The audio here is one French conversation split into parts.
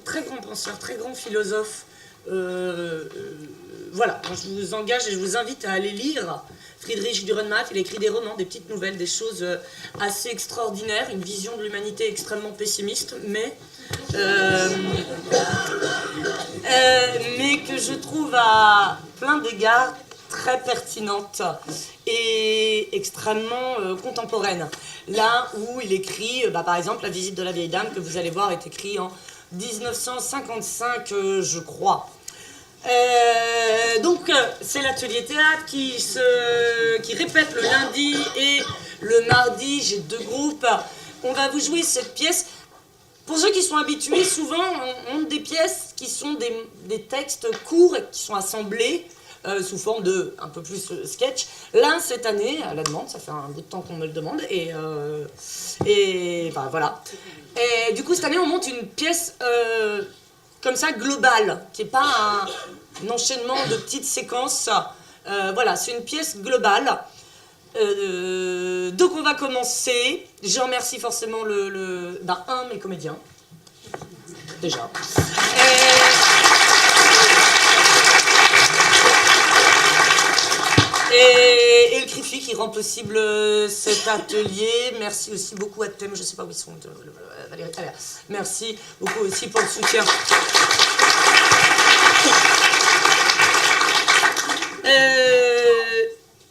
très grand penseur, très grand philosophe. Voilà, moi, je vous engage et je vous invite à aller lire Friedrich Dürrenmatt. Il a écrit des romans, des petites nouvelles, des choses assez extraordinaires, une vision de l'humanité extrêmement pessimiste, mais que je trouve à plein d'égards très pertinente et extrêmement contemporaine. Là où il écrit, par exemple, La visite de la vieille dame, que vous allez voir, est écrit en 1955, je crois. Donc, c'est l'atelier théâtre qui répète le lundi et le mardi. J'ai 2 groupes. On va vous jouer cette pièce. Pour ceux qui sont habitués, souvent, on a des pièces qui sont des textes courts et qui sont assemblés sous forme de un peu plus sketch. Là, cette année, à la demande, ça fait un bout de temps qu'on me le demande, et voilà. Et du coup, cette année, on monte une pièce comme ça, globale, qui n'est pas un enchaînement de petites séquences. Voilà, c'est une pièce globale. Donc on va commencer. Je remercie forcément mes comédiens. Déjà. Et le CRIFI qui rend possible cet atelier. Merci aussi beaucoup à Thème, je ne sais pas où ils sont. Valérie. Merci beaucoup aussi pour le soutien.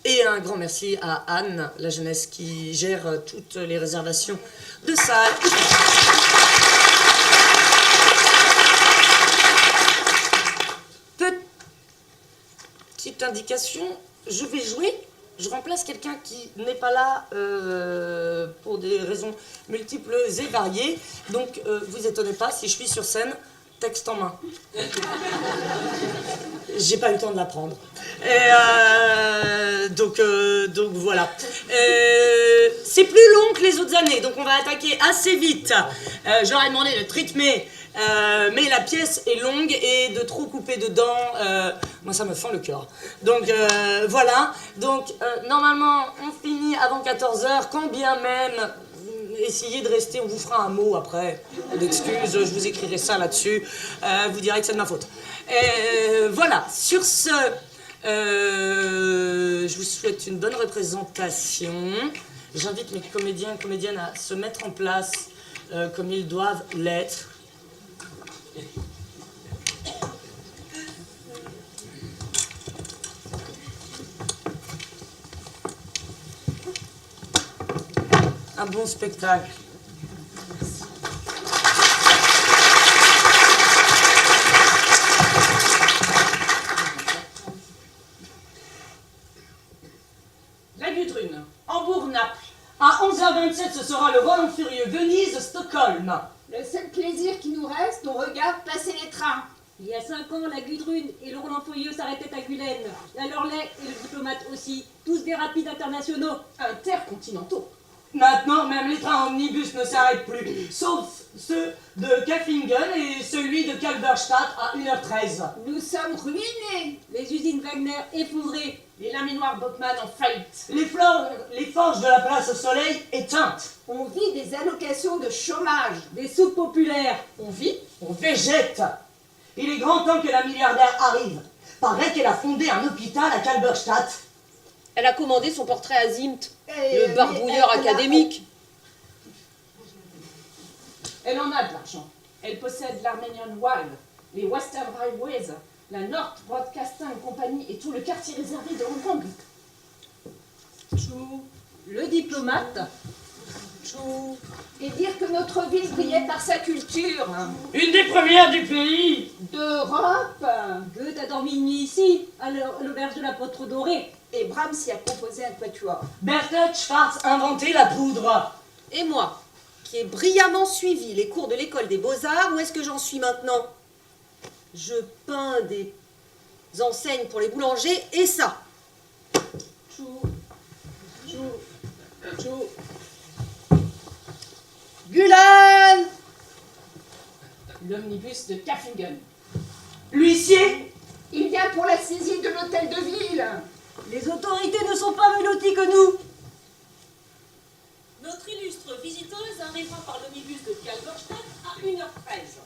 Et un grand merci à Anne, la jeunesse, qui gère toutes les réservations de salles. Petite indication, je vais jouer, je remplace quelqu'un qui n'est pas là pour des raisons multiples et variées. Donc, vous étonnez pas si je suis sur scène, texte en main. J'ai pas eu le temps de l'apprendre. Donc voilà. C'est plus long que les autres années, donc on va attaquer assez vite. J'aurais demandé de rythmer, mais la pièce est longue et de trop couper dedans, moi ça me fend le cœur. Donc voilà. Donc normalement on finit avant 14h, quand bien même. Essayez de rester, on vous fera un mot après d'excuses, je vous écrirai ça là-dessus, vous direz que c'est de ma faute. Voilà, sur ce, je vous souhaite une bonne représentation. J'invite mes comédiens et comédiennes à se mettre en place comme ils doivent l'être. Un bon spectacle. La Gudrune, Hambourg-Naples. À 11h27, ce sera le Roland Furieux, Venise-Stockholm. Le seul plaisir qui nous reste, on regarde passer les trains. Il y a 5 ans, la Gudrune et le Roland Furieux s'arrêtaient à Gulen. La Lorley et le Diplomate aussi. Tous des rapides internationaux. Intercontinentaux. Maintenant, même les trains omnibus ne s'arrêtent plus, sauf ceux de Kaffingen et celui de Kalberstadt à 1h13. Nous sommes ruinés. Les usines Wagner effondrées. Les laminoirs Bockmann en faillite. Les forges de la place au soleil éteintes. On vit des allocations de chômage. Des soupes populaires. On vit. On végète. Il est grand temps que la milliardaire arrive. Paraît qu'elle a fondé un hôpital à Kalberstadt. Elle a commandé son portrait à Zimt, le barbouilleur académique. Elle en a de l'argent. Elle possède l'Armenian Wild, les Western Railways, la North Broadcasting Company et tout le quartier réservé de Hong Kong. Chou, le Diplomate. Chou. Et dire que notre ville brillait par sa culture. Une des premières du pays. D'Europe. Goethe a dormi une nuit ici, à l'auberge de la Potre Dorée. Et Brahms y a composé un quatuor. Bertolt Schwarz a inventé la poudre. Et moi, qui ai brillamment suivi les cours de l'école des beaux-arts, où est-ce que j'en suis maintenant? Je peins des enseignes pour les boulangers, et ça. Chou. Chou. Chou. Gulen! L'omnibus de Kaffingen. L'huissier. Il vient pour la saisie de l'hôtel de ville. Les autorités ne sont pas menotties que nous. Notre illustre visiteuse arrivera par l'omnibus de Kalberstadt à 1h13.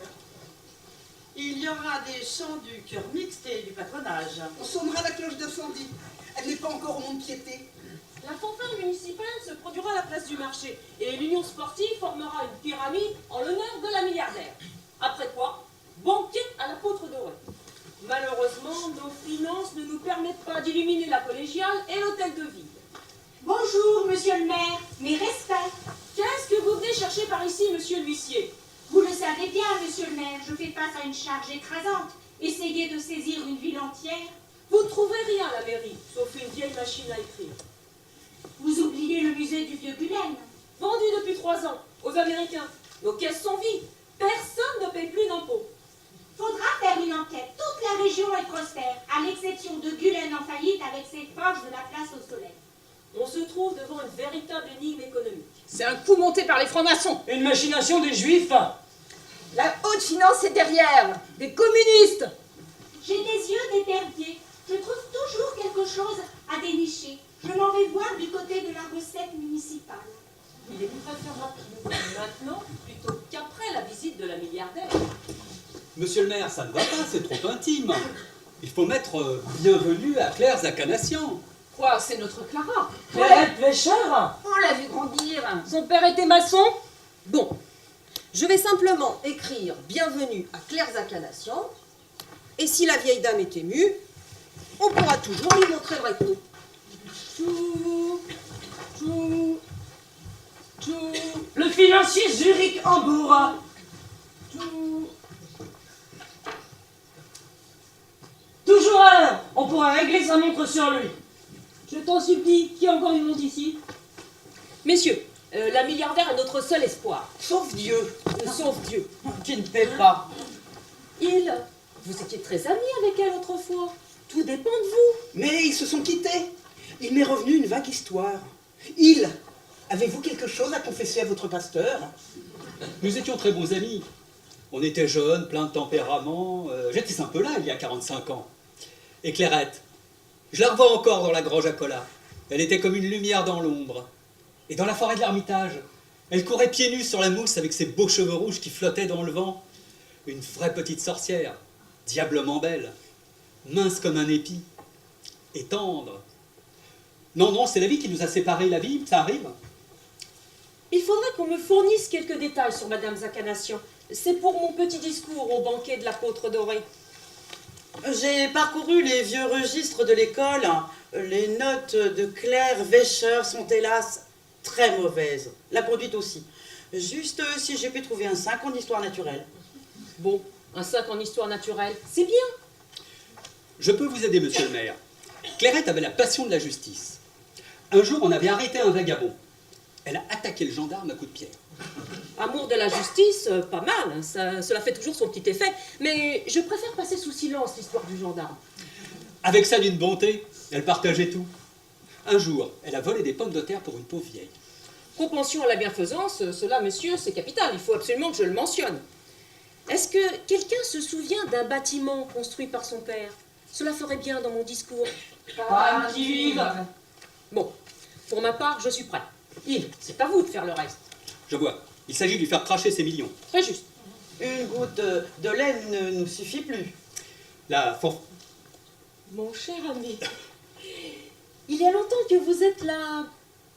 Il y aura des chants du chœur mixte et du patronage. On sonnera la cloche d'incendie. Elle n'est pas encore au monde piété. La fanfare municipale se produira à la place du marché et l'union sportive formera une pyramide en l'honneur de la milliardaire. Après quoi, banquet à l'apôtre doré. Malheureusement, nos finances ne nous permettent pas d'illuminer la collégiale et l'hôtel de ville. Bonjour, monsieur le maire, mes respects. Qu'est-ce que vous venez chercher par ici, monsieur l'huissier? Vous le savez bien, monsieur le maire, je fais face à une charge écrasante. Essayez de saisir une ville entière. Vous ne trouverez rien à la mairie, sauf une vieille machine à écrire. Vous oubliez le musée du vieux Gulen. Vendu depuis 3 ans aux Américains. Nos caisses sont vides. Personne ne paye plus d'impôts. Faudra faire une enquête. Toute la région est prospère, à l'exception de Gulen en faillite avec ses forges de la place au soleil. On se trouve devant une véritable énigme économique. C'est un coup monté par les francs-maçons. Une machination des juifs. La haute finance est derrière. Des communistes. J'ai des yeux d'épervier. Je trouve toujours quelque chose à dénicher. Je m'en vais voir du côté de la recette municipale. Il est préférable qu'il nous voie maintenant plutôt qu'après la visite de la milliardaire. Monsieur le maire, ça ne va pas, c'est trop intime. Il faut mettre bienvenue à Claire Zakanassian. Quoi, c'est notre Clara? Clairette Véchère. On l'a vu grandir. Son père était maçon. Bon, je vais simplement écrire bienvenue à Claire Zakanassian. Et si la vieille dame est émue, on pourra toujours lui montrer le recto. Tchou, tchou, tchou, Le financier Zurich Hambourg. tchou. Toujours à l'heure. On pourra régler sa montre sur lui. Je t'en supplie, qui a encore une montre ici? Messieurs, la milliardaire est notre seul espoir. Sauf Dieu, Sauf Dieu. qui ne paie pas. Vous étiez très amis avec elle autrefois. Tout dépend de vous. Mais ils se sont quittés. Il m'est revenu une vague histoire. Avez-vous quelque chose à confesser à votre pasteur? Nous étions très bons amis. On était jeunes, pleins de tempérament. J'étais un peu là il y a 45 ans. Et Clairette, je la revois encore dans la grange à colas. Elle était comme une lumière dans l'ombre. Et dans la forêt de l'Ermitage, elle courait pieds nus sur la mousse avec ses beaux cheveux rouges qui flottaient dans le vent. Une vraie petite sorcière, diablement belle, mince comme un épi, et tendre. Non, non, c'est la vie qui nous a séparés, la vie, ça arrive. Il faudrait qu'on me fournisse quelques détails sur Madame Zakanassian. C'est pour mon petit discours au banquet de l'apôtre doré. J'ai parcouru les vieux registres de l'école. Les notes de Claire Véchère sont hélas très mauvaises. La conduite aussi. Juste si j'ai pu trouver un 5 en histoire naturelle. Bon, un 5 en histoire naturelle, c'est bien. Je peux vous aider, monsieur le maire. Clairette avait la passion de la justice. Un jour, on avait arrêté un vagabond. Elle a attaqué le gendarme à coups de pierre. Amour de la justice, pas mal, hein, cela fait toujours son petit effet. Mais je préfère passer sous silence l'histoire du gendarme. Avec ça d'une bonté, elle partageait tout. Un jour, elle a volé des pommes de terre pour une pauvre vieille. Propension à la bienfaisance, cela, messieurs, c'est capital. Il faut absolument que je le mentionne. Est-ce que quelqu'un se souvient d'un bâtiment construit par son père? Cela ferait bien dans mon discours. Pas un qui vive. Bon, pour ma part, je suis prêt. C'est à vous de faire le reste. Je vois. Il s'agit de lui faire cracher ses millions. Très juste. Une goutte de lait ne nous suffit plus. La for... Mon cher ami, il y a longtemps que vous êtes la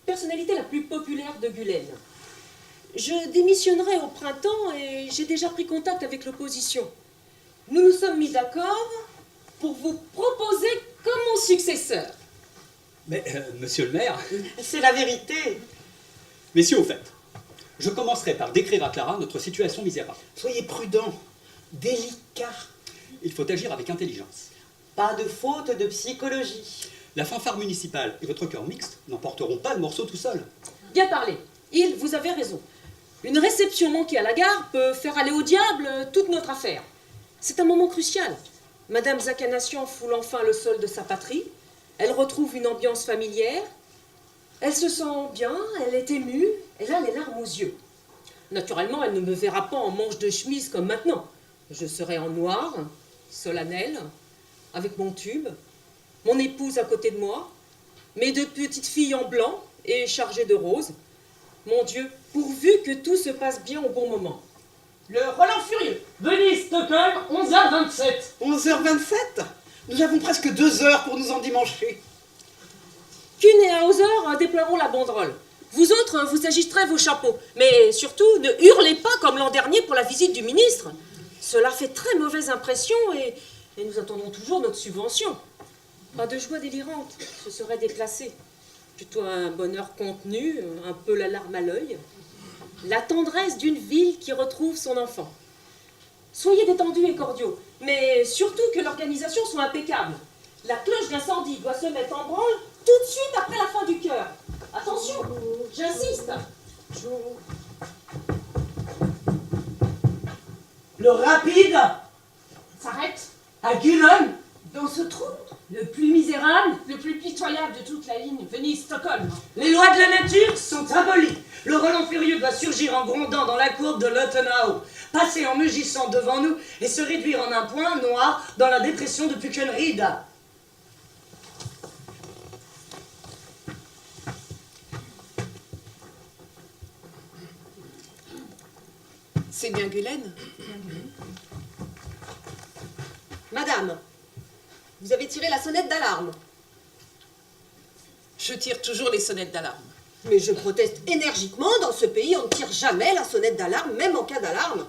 personnalité la plus populaire de Gulen. Je démissionnerai au printemps et j'ai déjà pris contact avec l'opposition. Nous nous sommes mis d'accord pour vous proposer comme mon successeur. Mais, monsieur le maire... C'est la vérité. Messieurs, au fait, je commencerai par décrire à Clara notre situation misérable. Soyez prudents, délicats. Il faut agir avec intelligence. Pas de faute de psychologie. La fanfare municipale et votre chœur mixte n'emporteront pas le morceau tout seul. Bien parlé. Vous avez raison. Une réception manquée à la gare peut faire aller au diable toute notre affaire. C'est un moment crucial. Madame Zakanassian foule enfin le sol de sa patrie. Elle retrouve une ambiance familière. Elle se sent bien, elle est émue, elle a les larmes aux yeux. Naturellement, elle ne me verra pas en manche de chemise comme maintenant. Je serai en noir, solennelle, avec mon tube, mon épouse à côté de moi, mes 2 petites filles en blanc et chargées de roses. Mon Dieu, pourvu que tout se passe bien au bon moment. Le Roland Furieux. Venise, Stockholm, 11h. 11h27. 11h27? Nous avons presque 2 heures pour nous endimancher. Kuhn et Hauser déploieront la banderole. Vous autres, vous agisterez vos chapeaux. Mais surtout, ne hurlez pas comme l'an dernier pour la visite du ministre. Cela fait très mauvaise impression et nous attendons toujours notre subvention. Pas de joie délirante, ce serait déplacé. Plutôt un bonheur contenu, un peu la larme à l'œil. La tendresse d'une ville qui retrouve son enfant. Soyez détendus et cordiaux, mais surtout que l'organisation soit impeccable. La cloche d'incendie doit se mettre en branle tout de suite après la fin du chœur. Attention, j'insiste. Le rapide S'arrête. à Gulen. Dans ce trou, Le plus misérable, le plus pitoyable de toute la ligne, Venise-Stockholm. Les lois de la nature sont abolies. Le Roland furieux doit surgir en grondant dans la courbe de Lottenau, passer en mugissant devant nous et se réduire en un point noir dans la dépression de Puckenried. C'est bien Gulen. Madame, vous avez tiré la sonnette d'alarme. Je tire toujours les sonnettes d'alarme. Mais je proteste énergiquement, dans ce pays, on ne tire jamais la sonnette d'alarme, même en cas d'alarme.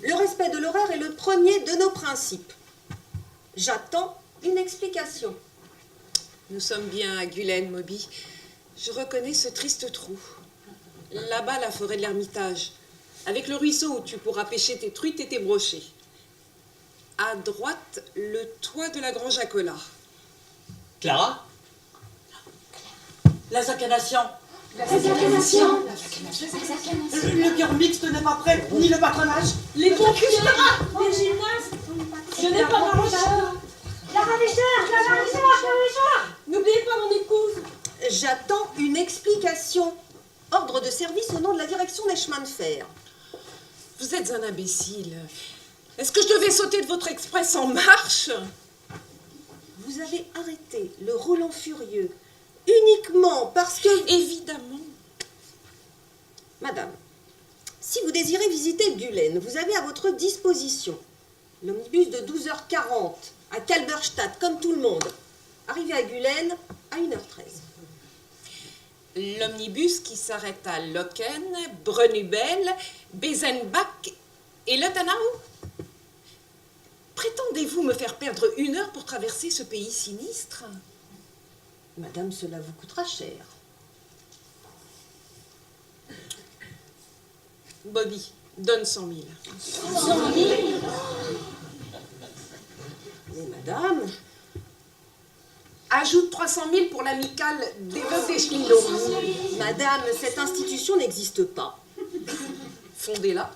Le respect de l'horaire est le premier de nos principes. J'attends une explication. Nous sommes bien à Gulen, Moby. Je reconnais ce triste trou. Là-bas, la forêt de l'Ermitage, avec le ruisseau où tu pourras pêcher tes truites et tes brochets. À droite, le toit de la grange à cola. Clara? La Zacanation. Le Le cœur mixte n'est pas prêt, ni le patronage. les pompiers, Les gymnastes. je n'ai pas d'argent. La ravisseur. N'oubliez pas mon épouse. J'attends une explication. Ordre de service au nom de la direction des chemins de fer. Vous êtes un imbécile. Est-ce que je devais sauter de votre express en marche? Vous avez arrêté le Roland furieux uniquement parce que... Évidemment. Madame, si vous désirez visiter Gulen, vous avez à votre disposition l'omnibus de 12h40 à Kalberstadt, comme tout le monde. Arrivé à Gulen à 1h13. L'omnibus qui s'arrête à Locken, Brunubel, Besenbach et Lottenau. Prétendez-vous me faire perdre 1 heure pour traverser ce pays sinistre? Madame, cela vous coûtera cher. Bobby, donne 100 000. 100 000. Mais madame, Ajoute 300 000 pour l'amicale des veuves des Schlindow. madame, cette institution n'existe pas. Fondez-la.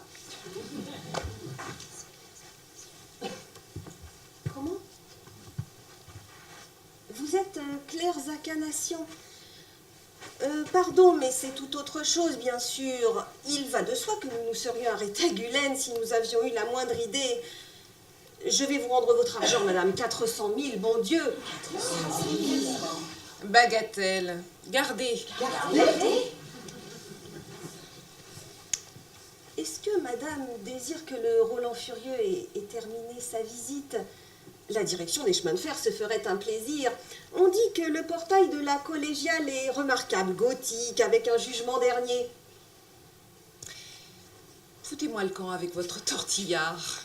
Comment? Vous êtes Claire Zacanation. Pardon, mais c'est tout autre chose, bien sûr. Il va de soi que nous nous serions arrêtés à Gulen si nous avions eu la moindre idée. Je vais vous rendre votre argent, madame. 400 000, bon Dieu. Bagatelle. Gardez. Est-ce que madame désire que le Roland furieux ait terminé sa visite? La direction des chemins de fer se ferait un plaisir. On dit que le portail de la collégiale est remarquable, gothique, avec un jugement dernier. Foutez-moi le camp avec votre tortillard.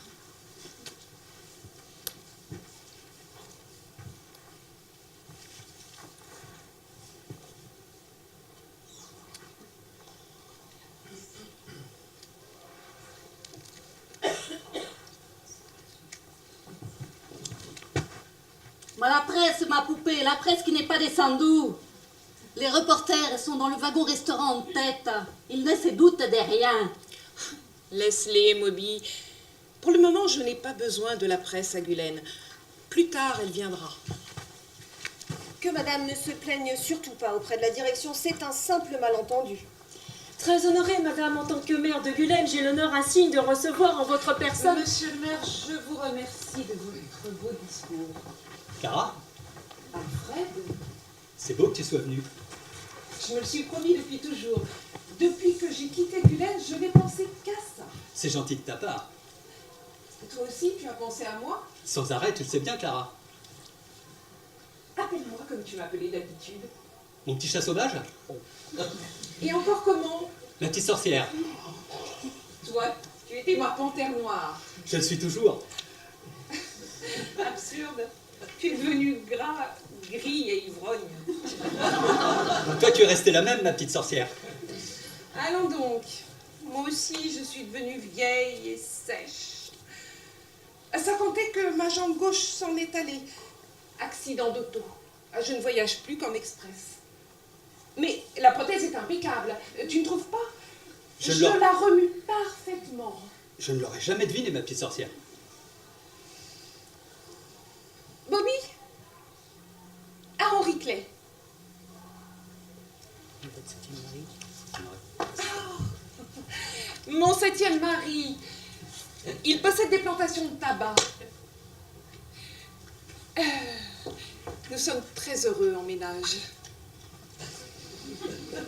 La presse, ma poupée, la presse qui n'est pas descendue. Les reporters sont dans le wagon-restaurant en tête. Ils ne se doutent de rien. Laisse-les, Moby. Pour le moment, je n'ai pas besoin de la presse à Gulen. Plus tard, elle viendra. Que madame ne se plaigne surtout pas auprès de la direction, c'est un simple malentendu. Très honorée, madame, en tant que maire de Gulen, j'ai l'honneur insigne de recevoir en votre personne. Monsieur le maire, je vous remercie de votre beau discours. Clara? Alfred, C'est beau que tu sois venue. Je me le suis promis depuis toujours. Depuis que j'ai quitté Gulen, je n'ai pensé qu'à ça. C'est gentil de ta part. Toi aussi, tu as pensé à moi? Sans arrêt, tu le sais bien, Clara. Appelle-moi comme tu m'appelais d'habitude. Mon petit chat sauvage? Et encore comment? La petite sorcière. Toi, tu étais ma panthère noire. Je le suis toujours. Absurde. Tu es devenu gras, gris et ivrogne. Toi, tu es restée la même, ma petite sorcière. Allons donc. Moi aussi, je suis devenue vieille et sèche. Ça comptait que ma jambe gauche s'en est allée. Accident d'auto. Je ne voyage plus qu'en express. Mais la prothèse est impeccable. Tu ne trouves pas? Je la remue parfaitement. Je ne l'aurais jamais deviné, ma petite sorcière. Bobby? À Henri Clay. Mon 7e mari. Il possède des plantations de tabac. Nous sommes très heureux en ménage.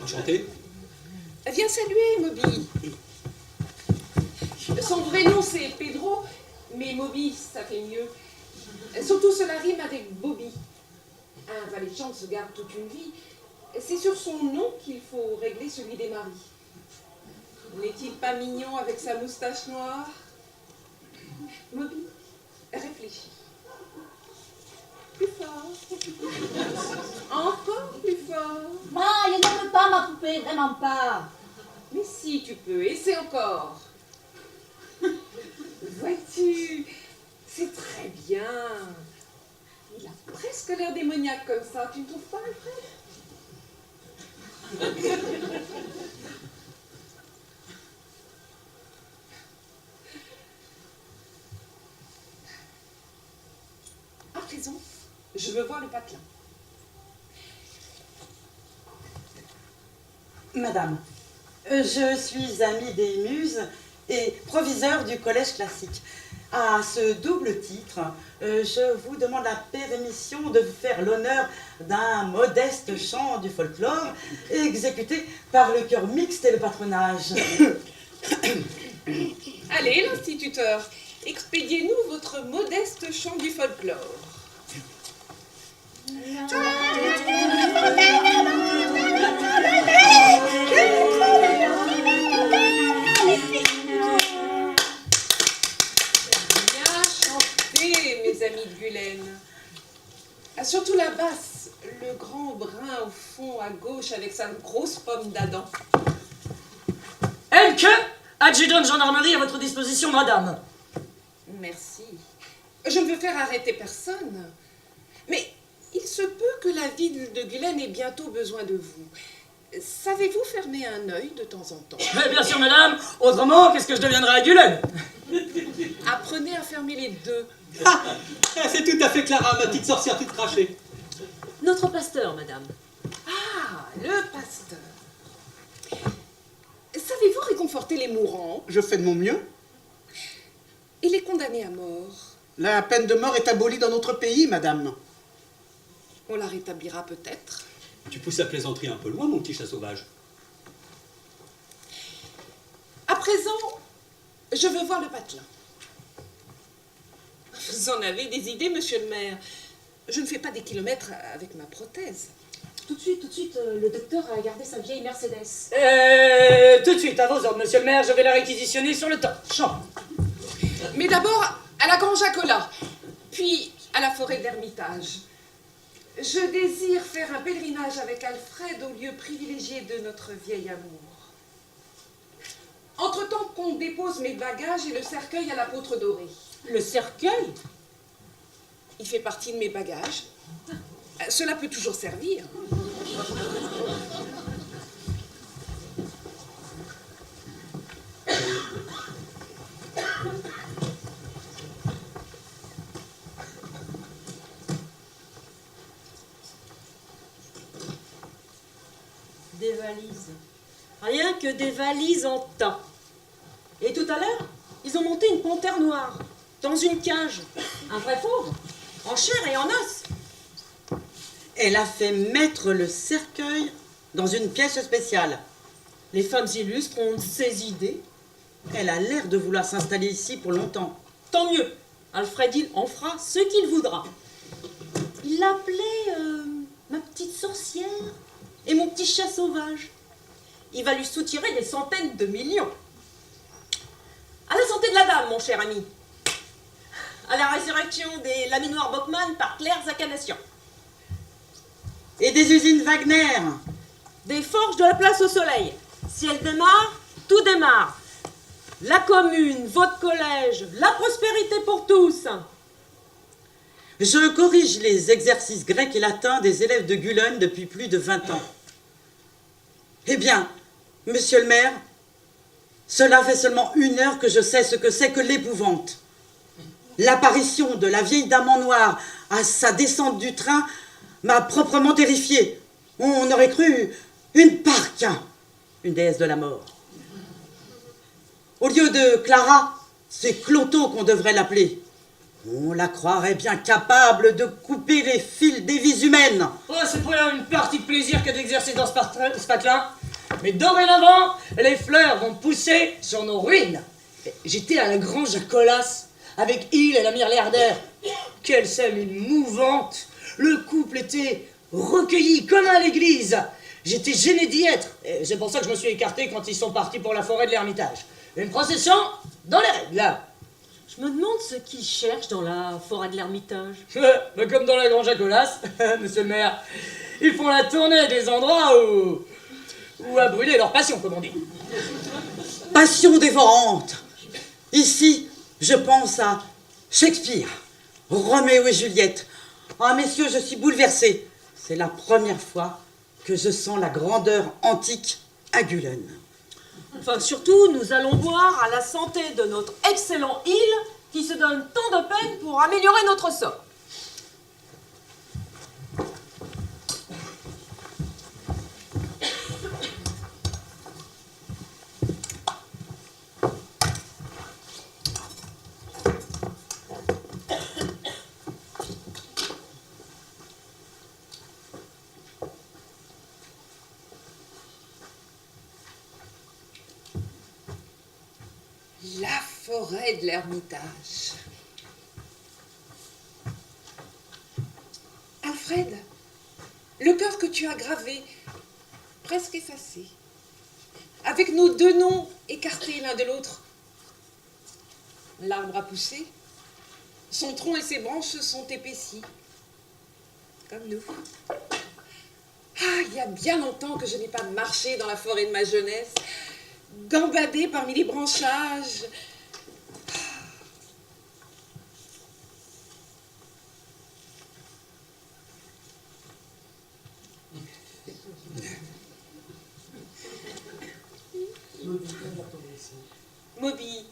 Enchanté. Viens saluer, Moby. Son vrai nom, c'est Pedro, mais Moby, ça fait mieux. Surtout, cela rime avec Bobby. Un valet de chambre se garde toute une vie. C'est sur son nom qu'il faut régler celui des maris. N'est-il pas mignon avec sa moustache noire? Moby, réfléchis. Plus fort. Encore plus fort. Ma, il ne peut pas, ma poupée, vraiment pas. Mais si, tu peux, essaie encore. Vois-tu, c'est très bien. Il a presque l'air démoniaque comme ça, tu ne trouves pas, Alfred? À présent, je veux voir le patelin. Madame, je suis amie des muses et proviseur du collège classique. À ce double titre, je vous demande la permission de vous faire l'honneur d'un modeste chant du folklore exécuté par le chœur mixte et le patronage. Allez, l'instituteur, expédiez-nous votre modeste chant du folklore. Bien chanté, mes amis de Gulaine. Surtout la basse, le grand brun au fond à gauche avec sa grosse pomme d'Adam. Elke, adjudant de gendarmerie à votre disposition, madame. Merci. Je ne veux faire arrêter personne. Mais il se peut que la ville de Gulaine ait bientôt besoin de vous. Savez-vous fermer un œil de temps en temps? Mais bien sûr, madame. Autrement, qu'est-ce que je deviendrai à Gulaine? Apprenez à fermer les deux. Ah, c'est tout à fait Clara, ma petite sorcière toute crachée. Notre pasteur, madame. Ah, le pasteur. Savez-vous réconforter les mourants Je fais de mon mieux. et les condamnés à mort? La peine de mort est abolie dans notre pays, madame. On la rétablira peut-être. Tu pousses la plaisanterie un peu loin, mon petit chat sauvage. À présent, je veux voir le patelin. Vous en avez des idées, monsieur le maire? Je ne fais pas des kilomètres avec ma prothèse. Tout de suite, le docteur a gardé sa vieille Mercedes. Tout de suite, à vos ordres, monsieur le maire, je vais la réquisitionner sur le temps. Champ. Mais d'abord, à la Grange à Colas, puis à la forêt d'Ermitage. Je désire faire un pèlerinage avec Alfred au lieu privilégié de notre vieil amour. Entre-temps qu'on dépose mes bagages et le cercueil à l'apôtre doré. Le cercueil? Il fait partie de mes bagages. Cela peut toujours servir. Des valises. Rien que des valises en tas. Et tout à l'heure, ils ont monté une panthère noire, dans une cage. Un vrai fauve, en chair et en os. Elle a fait mettre le cercueil dans une pièce spéciale. Les femmes illustres ont ces idées. Elle a l'air de vouloir s'installer ici pour longtemps. Tant tant mieux. Alfred Hill en fera ce qu'il voudra. Il l'appelait ma petite sorcière et mon petit chat sauvage. Il va lui soutirer des centaines de millions. À la santé de la dame, mon cher ami. À la résurrection des laminoirs Bockman par Claire Zakanassian. Et des usines Wagner. Des forges de la place au soleil. Si elles démarrent, tout démarre. La commune, votre collège, la prospérité pour tous. Je corrige les exercices grecs et latins des élèves de Gulen depuis plus de 20 ans. Eh bien, monsieur le maire, cela fait seulement 1 heure que je sais ce que c'est que l'épouvante. L'apparition de la vieille dame en noir à sa descente du train m'a proprement terrifiée. On aurait cru une parque, une déesse de la mort. Au lieu de Clara, c'est Clotho qu'on devrait l'appeler. On la croirait bien capable de couper les fils des vies humaines. Oh, c'est pas une partie de plaisir que d'exercer dans ce patelin. Mais dorénavant, les fleurs vont pousser sur nos ruines. J'étais à la grange à Colas avec Hill et la Milliardaire. Quelle scène mouvante. Le couple était recueilli comme à l'église. J'étais gêné d'y être. Et c'est pour ça que je me suis écarté quand ils sont partis pour la forêt de l'Ermitage. Une procession dans les règles. Je me demande ce qu'ils cherchent dans la forêt de l'Ermitage. Bah comme dans la grange à Colas, monsieur le maire. Ils font la tournée des endroits où a brûlé leur passion, comme on dit. Passion dévorante. Ici, je pense à Shakespeare, Roméo et Juliette. Ah, messieurs, je suis bouleversé. C'est la première fois que je sens la grandeur antique à Gulen. Enfin, surtout, nous allons boire à la santé de notre excellent Hill qui se donne tant de peine pour améliorer notre sort. La forêt de l'Ermitage. Alfred, le cœur que tu as gravé, presque effacé, avec nos 2 noms écartés l'un de l'autre. L'arbre a poussé, son tronc et ses branches se sont épaissis, comme nous. Ah, il y a bien longtemps que je n'ai pas marché dans la forêt de ma jeunesse, gambadé parmi les branchages. Moby,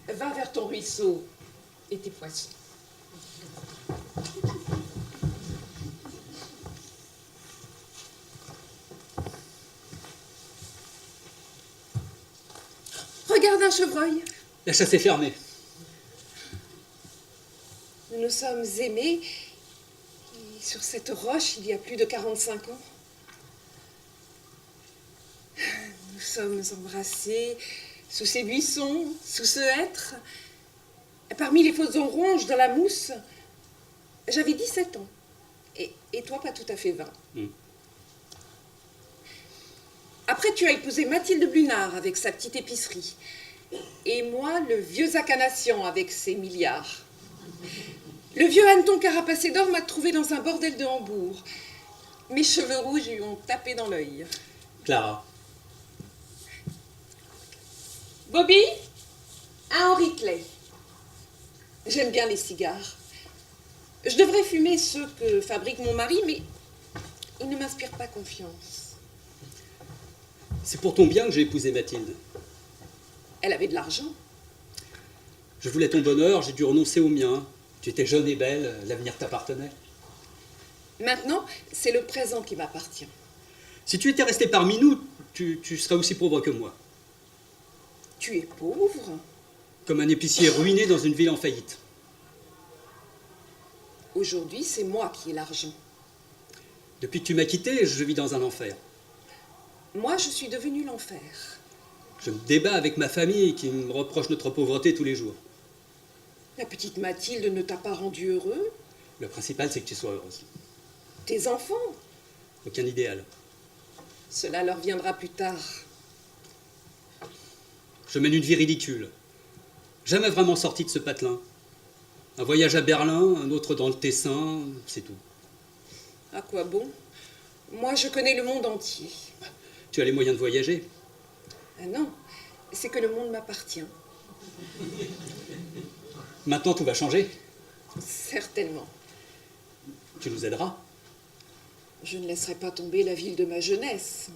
va vers ton ruisseau et tes poissons. Regarde un chevreuil. La chasse est fermée. Nous nous sommes aimés et sur cette roche il y a plus de 45 ans. Nous sommes embrassés sous ces buissons, sous ce hêtre, parmi les faux oranges dans la mousse. J'avais 17 ans et toi pas tout à fait 20. Après, tu as épousé Mathilde Blunard avec sa petite épicerie. Et moi, le vieux Zakanassian avec ses milliards. Le vieux hanneton carapacé d'or m'a trouvé dans un bordel de Hambourg. Mes cheveux rouges lui ont tapé dans l'œil. Clara. Bobby, un Henri Clay. J'aime bien les cigares. Je devrais fumer ceux que fabrique mon mari, mais ils ne m'inspirent pas confiance. C'est pour ton bien que j'ai épousé Mathilde. Elle avait de l'argent. Je voulais ton bonheur, j'ai dû renoncer au mien. Tu étais jeune et belle, l'avenir t'appartenait. Maintenant, c'est le présent qui m'appartient. Si tu étais resté parmi nous, tu serais aussi pauvre que moi. Tu es pauvre? Comme un épicier ruiné dans une ville en faillite. Aujourd'hui, c'est moi qui ai l'argent. Depuis que tu m'as quitté, je vis dans un enfer. Moi, je suis devenue l'enfer. Je me débat avec ma famille qui me reproche notre pauvreté tous les jours. La petite Mathilde ne t'a pas rendu heureux? Le principal, c'est que tu sois heureuse. Tes enfants? Aucun idéal. Cela leur viendra plus tard. Je mène une vie ridicule. Jamais vraiment sorti de ce patelin. Un voyage à Berlin, un autre dans le Tessin, c'est tout. À quoi bon? Moi, je connais le monde entier. Tu as les moyens de voyager. Ah non, c'est que le monde m'appartient. Maintenant, tout va changer. Certainement. Tu nous aideras. Je ne laisserai pas tomber la ville de ma jeunesse.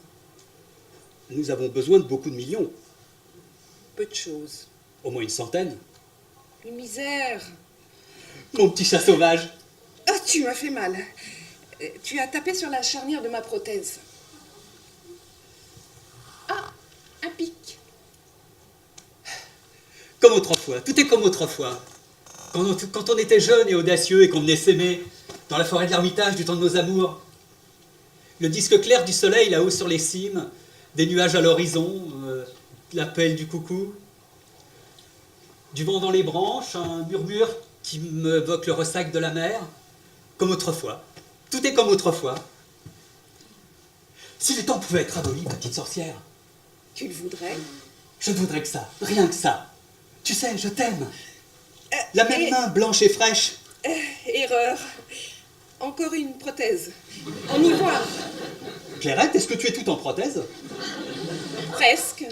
Nous avons besoin de beaucoup de millions. Peu de choses. Au moins une centaine. Une misère. Mon petit chat sauvage. Ah, tu m'as fait mal. Tu as tapé sur la charnière de ma prothèse. Ah, un pic. Comme autrefois. Tout est comme autrefois. Quand on était jeune et audacieux et qu'on venait s'aimer dans la forêt de l'Ermitage du temps de nos amours. Le disque clair du soleil là-haut sur les cimes, des nuages à l'horizon, l'appel du coucou, du vent dans les branches, un murmure qui m'évoque le ressac de la mer, comme autrefois. Tout est comme autrefois. Si le temps pouvait être aboli, ma petite sorcière. Tu le voudrais? Je ne voudrais que ça, rien que ça. Tu sais, je t'aime. La même main blanche et fraîche. Erreur. Encore une prothèse. En ivoire. Clairette, est-ce que tu es toute en prothèse? Presque.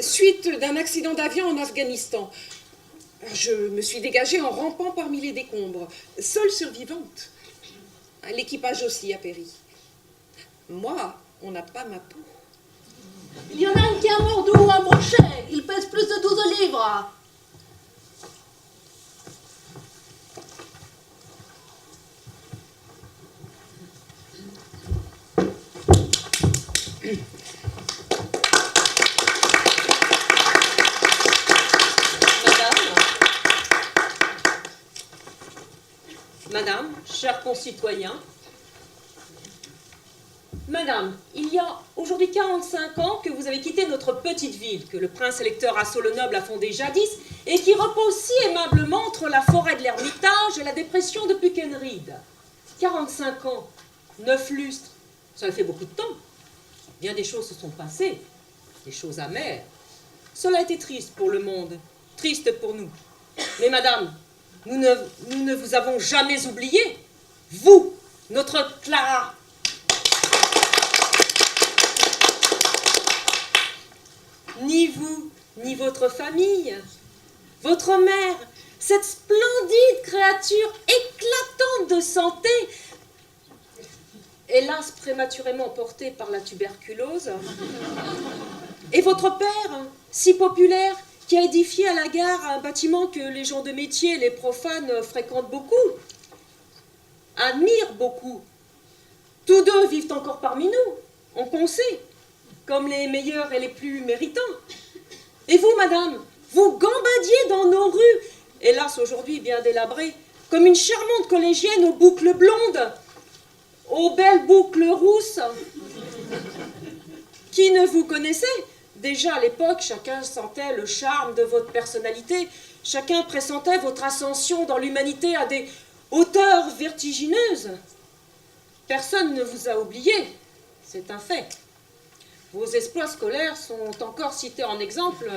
Suite d'un accident d'avion en Afghanistan. Je me suis dégagée en rampant parmi les décombres, seule survivante. L'équipage aussi a péri. Moi, on n'a pas ma peau. Il y en a un qui a mordu un brochet. Il pèse plus de 12 livres. Madame, chers concitoyens, Madame, il y a aujourd'hui 45 ans que vous avez quitté notre petite ville, que le prince électeur Assaut-le-Noble a fondée jadis, et qui repose si aimablement entre la forêt de l'Ermitage et la dépression de Pukenried. 45 ans, 9 lustres, ça fait beaucoup de temps. Bien des choses se sont passées, des choses amères. Cela a été triste pour le monde, triste pour nous. Mais madame, nous ne vous avons jamais oublié. Vous, notre Clara. Ni vous, ni votre famille, votre mère, cette splendide créature éclatante de santé, hélas prématurément portée par la tuberculose, et votre père, si populaire, qui a édifié à la gare un bâtiment que les gens de métier, les profanes, fréquentent beaucoup, admirent beaucoup. Tous deux vivent encore parmi nous, on pensait, comme les meilleurs et les plus méritants. Et vous, madame, vous gambadiez dans nos rues, hélas aujourd'hui bien délabrées, comme une charmante collégienne aux boucles blondes, aux belles boucles rousses. Qui ne vous connaissait? Déjà à l'époque, chacun sentait le charme de votre personnalité, chacun pressentait votre ascension dans l'humanité à des hauteurs vertigineuses. Personne ne vous a oublié, c'est un fait. Vos exploits scolaires sont encore cités en exemple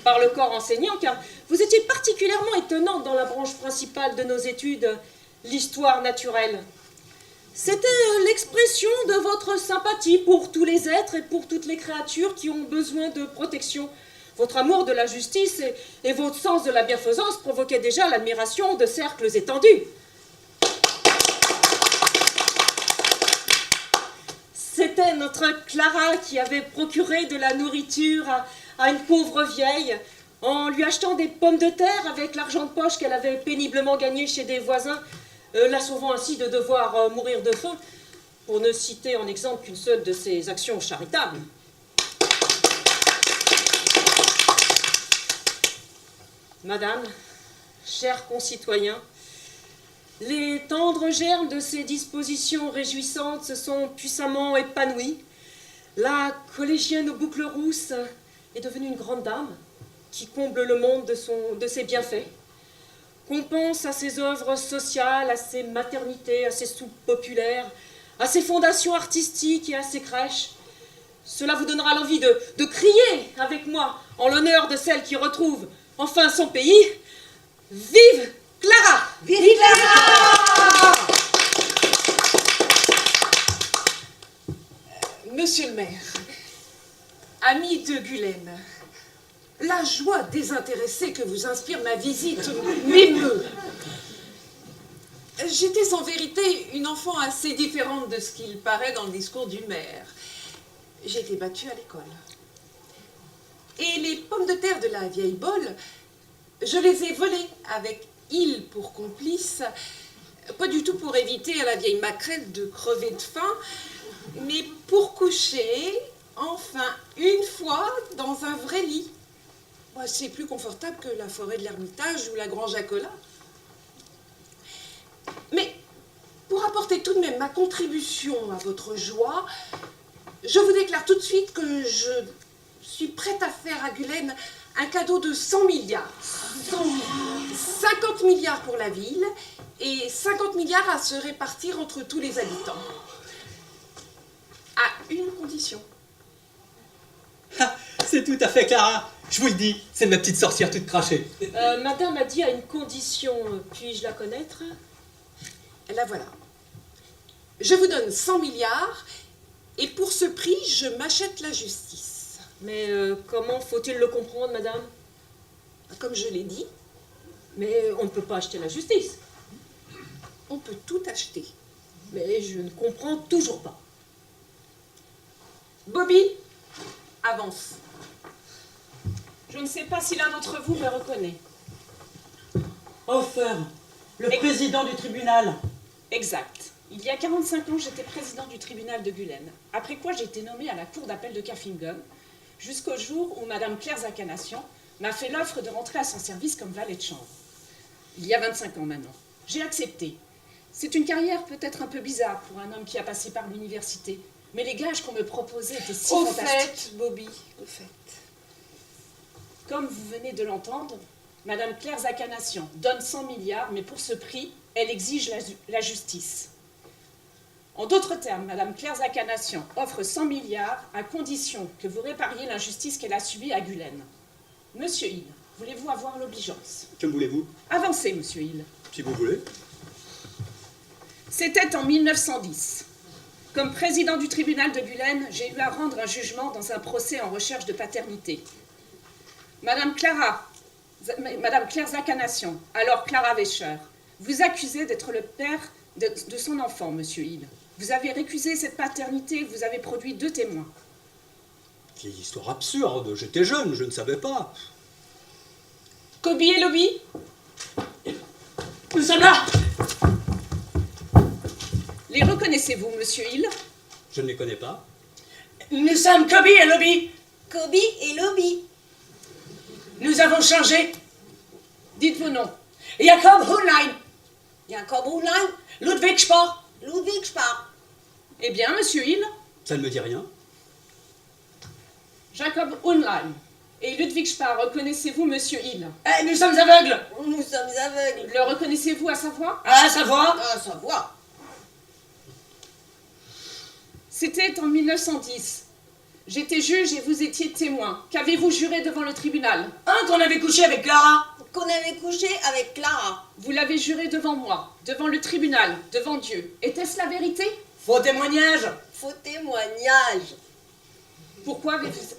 par le corps enseignant, car vous étiez particulièrement étonnante dans la branche principale de nos études, l'histoire naturelle. C'était l'expression de votre sympathie pour tous les êtres et pour toutes les créatures qui ont besoin de protection. Votre amour de la justice et votre sens de la bienfaisance provoquaient déjà l'admiration de cercles étendus. C'était notre Clara qui avait procuré de la nourriture à une pauvre vieille en lui achetant des pommes de terre avec l'argent de poche qu'elle avait péniblement gagné chez des voisins, la sauvant ainsi de devoir mourir de faim, pour ne citer en exemple qu'une seule de ses actions charitables. Madame, chers concitoyens, les tendres germes de ces dispositions réjouissantes se sont puissamment épanouis. La collégienne aux boucles rousses est devenue une grande dame qui comble le monde de ses bienfaits. qu'on pense à ses œuvres sociales, à ses maternités, à ses soupes populaires, à ses fondations artistiques et à ses crèches. Cela vous donnera l'envie de crier avec moi en l'honneur de celle qui retrouve enfin son pays. Vive Clara! Vive Clara! Monsieur le maire, ami de Gulaine, la joie désintéressée que vous inspire ma visite m'émeut. J'étais en vérité une enfant assez différente de ce qu'il paraît dans le discours du maire. J'ai été battue à l'école. Et les pommes de terre de la vieille bolle, je les ai volées avec il pour complice, pas du tout pour éviter à la vieille maquerelle de crever de faim, mais pour coucher, enfin, une fois, dans un vrai lit. Moi, c'est plus confortable que la forêt de l'Ermitage ou la grange à cola. Mais pour apporter tout de même ma contribution à votre joie, je vous déclare tout de suite que je suis prête à faire à Gulaine un cadeau de 100 milliards. 50 milliards pour la ville et 50 milliards à se répartir entre tous les habitants. À une condition. Ah, c'est tout à fait Clara. Je vous le dis, c'est ma petite sorcière toute crachée. Madame a dit à une condition. Puis-je la connaître? La voilà. Je vous donne 100 milliards et pour ce prix, je m'achète la justice. Mais comment faut-il le comprendre, madame? Comme je l'ai dit, Mais on ne peut pas acheter la justice. on peut tout acheter. Mais je ne comprends toujours pas. Bobby, avance. Je ne sais pas si l'un d'entre vous me reconnaît. Hofer, le président du tribunal. Exact. Il y a 45 ans, j'étais président du tribunal de Gulaine. Après quoi, j'ai été nommée à la cour d'appel de Kerfington, jusqu'au jour où Madame Claire Zakanassian m'a fait l'offre de rentrer à son service comme valet de chambre. Il y a 25 ans maintenant. J'ai accepté. C'est une carrière peut-être un peu bizarre pour un homme qui a passé par l'université, mais les gages qu'on me proposait étaient si Au fantastiques. fait, Bobby, au fait. Comme vous venez de l'entendre, Madame Claire Zakanassian donne 100 milliards, mais pour ce prix, elle exige la justice. En d'autres termes, Madame Claire Zakanassian offre 100 milliards à condition que vous répariez l'injustice qu'elle a subie à Gulaine. Monsieur Hill, voulez-vous avoir l'obligeance? Que voulez-vous? Avancez, Monsieur Hill. Si vous voulez. C'était en 1910. Comme président du tribunal de Gulaine, j'ai eu à rendre un jugement dans un procès en recherche de paternité. Madame Claire Zakanassian, alors Clara Wäscher, vous accusez d'être le père de son enfant, Monsieur Hill. Vous avez récusé cette paternité, vous avez produit 2 témoins. Vieille histoire absurde, j'étais jeune, je ne savais pas. Kobi et Lobby? Nous sommes là! Les reconnaissez-vous, Monsieur Hill? Je ne les connais pas. Nous sommes Kobi et Lobby. Kobi et Lobby. Nous avons changé. Dites vos noms. Jakob Hunlein. Jakob Hunlein. Ludwig Spar. Ludwig Spar. Eh bien, Monsieur Hill, Ça ne me dit rien. Jacob Hunlein et Ludwig Spar, reconnaissez-vous Monsieur Hill? Nous sommes aveugles. Nous sommes aveugles. Le reconnaissez-vous à sa voix? À savoir. Ah, ça voit. C'était en 1910. J'étais juge et vous étiez témoin. Qu'avez-vous juré devant le tribunal? Qu'on avait couché avec Clara. Qu'on avait couché avec Clara. Vous l'avez juré devant moi, devant le tribunal, devant Dieu. Était-ce la vérité? Faux témoignage. Faux témoignage. Pourquoi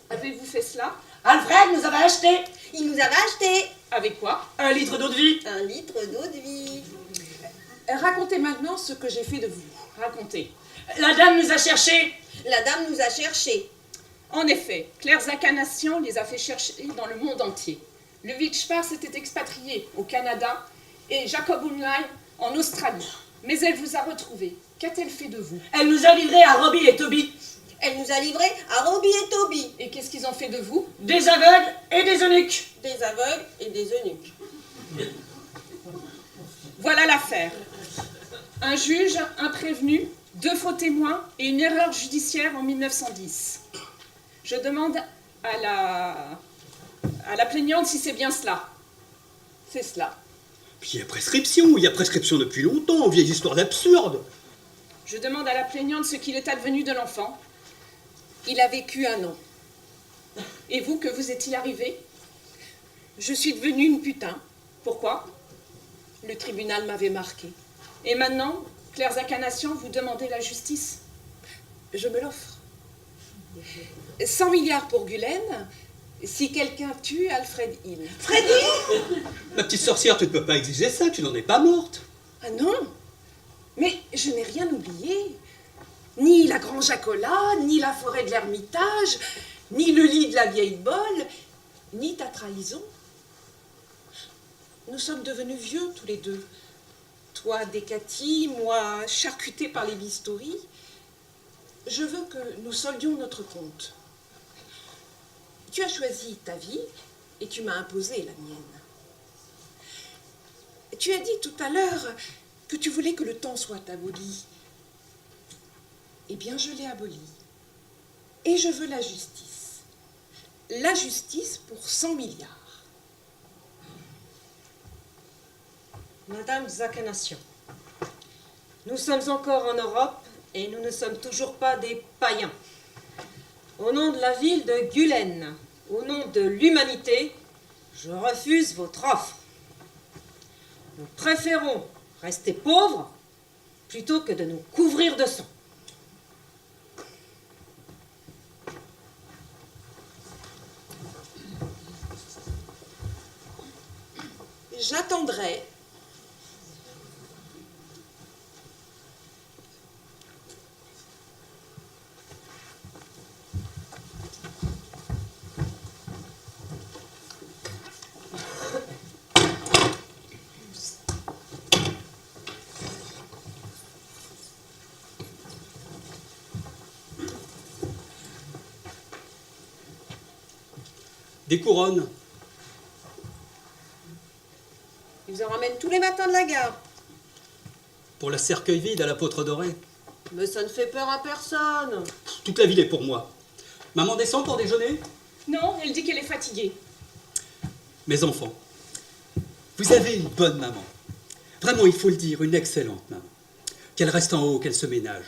avez-vous fait cela? Alfred nous avait acheté. Il nous avait acheté Avec quoi? 1 litre d'eau de vie. 1 litre d'eau de vie. Racontez maintenant ce que j'ai fait de vous. Racontez. La dame nous a cherchés. La dame nous a cherchés. En effet, Claire Zakanassian les a fait chercher dans le monde entier. Ludwig Spar s'était expatrié au Canada et Jacob Hunlein en Australie. Mais elle vous a retrouvé. Qu'a-t-elle fait de vous? Elle nous a livrés à Robbie et Toby. Elle nous a livrés à Robbie et Toby. Et qu'est-ce qu'ils ont fait de vous? Des aveugles et des eunuques. Des aveugles et des eunuques. Voilà l'affaire. Un juge, un prévenu, 2 faux témoins et une erreur judiciaire en 1910. Je demande à la plaignante si c'est bien cela. C'est cela. Puis il y a prescription depuis longtemps, vieilles histoires d'absurdes. Je demande à la plaignante ce qu'il est advenu de l'enfant. Il a vécu 1 an. Et vous, que vous est-il arrivé? Je suis devenue une putain. Pourquoi? Le tribunal m'avait marqué. Et maintenant, Claire Zakanassian, vous demandez la justice. Je me l'offre. 100 milliards pour Gulen, si quelqu'un tue Alfred Hill. Freddy! Ma petite sorcière, tu ne peux pas exiger ça, tu n'en es pas morte. Ah non? Mais je n'ai rien oublié. Ni la grange à cola, ni la forêt de l'Ermitage, ni le lit de la vieille bolle, ni ta trahison. Nous sommes devenus vieux tous les deux. Toi décati, moi charcuté par les bistouris. Je veux que nous soldions notre compte. Tu as choisi ta vie et tu m'as imposé la mienne. Tu as dit tout à l'heure que tu voulais que le temps soit aboli. Eh bien, je l'ai aboli. Et je veux la justice. La justice pour 100 milliards. Madame Zakanassian, nous sommes encore en Europe et nous ne sommes toujours pas des païens. Au nom de la ville de Gulen, au nom de l'humanité, je refuse votre offre. Nous préférons rester pauvres plutôt que de nous couvrir de sang. J'attendrai. Des couronnes. Ils en ramènent tous les matins de la gare. Pour la cercueil vide à l'apôtre doré. Mais ça ne fait peur à personne. Toute la ville est pour moi. Maman descend pour déjeuner? Non, elle dit qu'elle est fatiguée. Mes enfants, vous avez une bonne maman. Vraiment, il faut le dire, une excellente maman. Qu'elle reste en haut, qu'elle se ménage.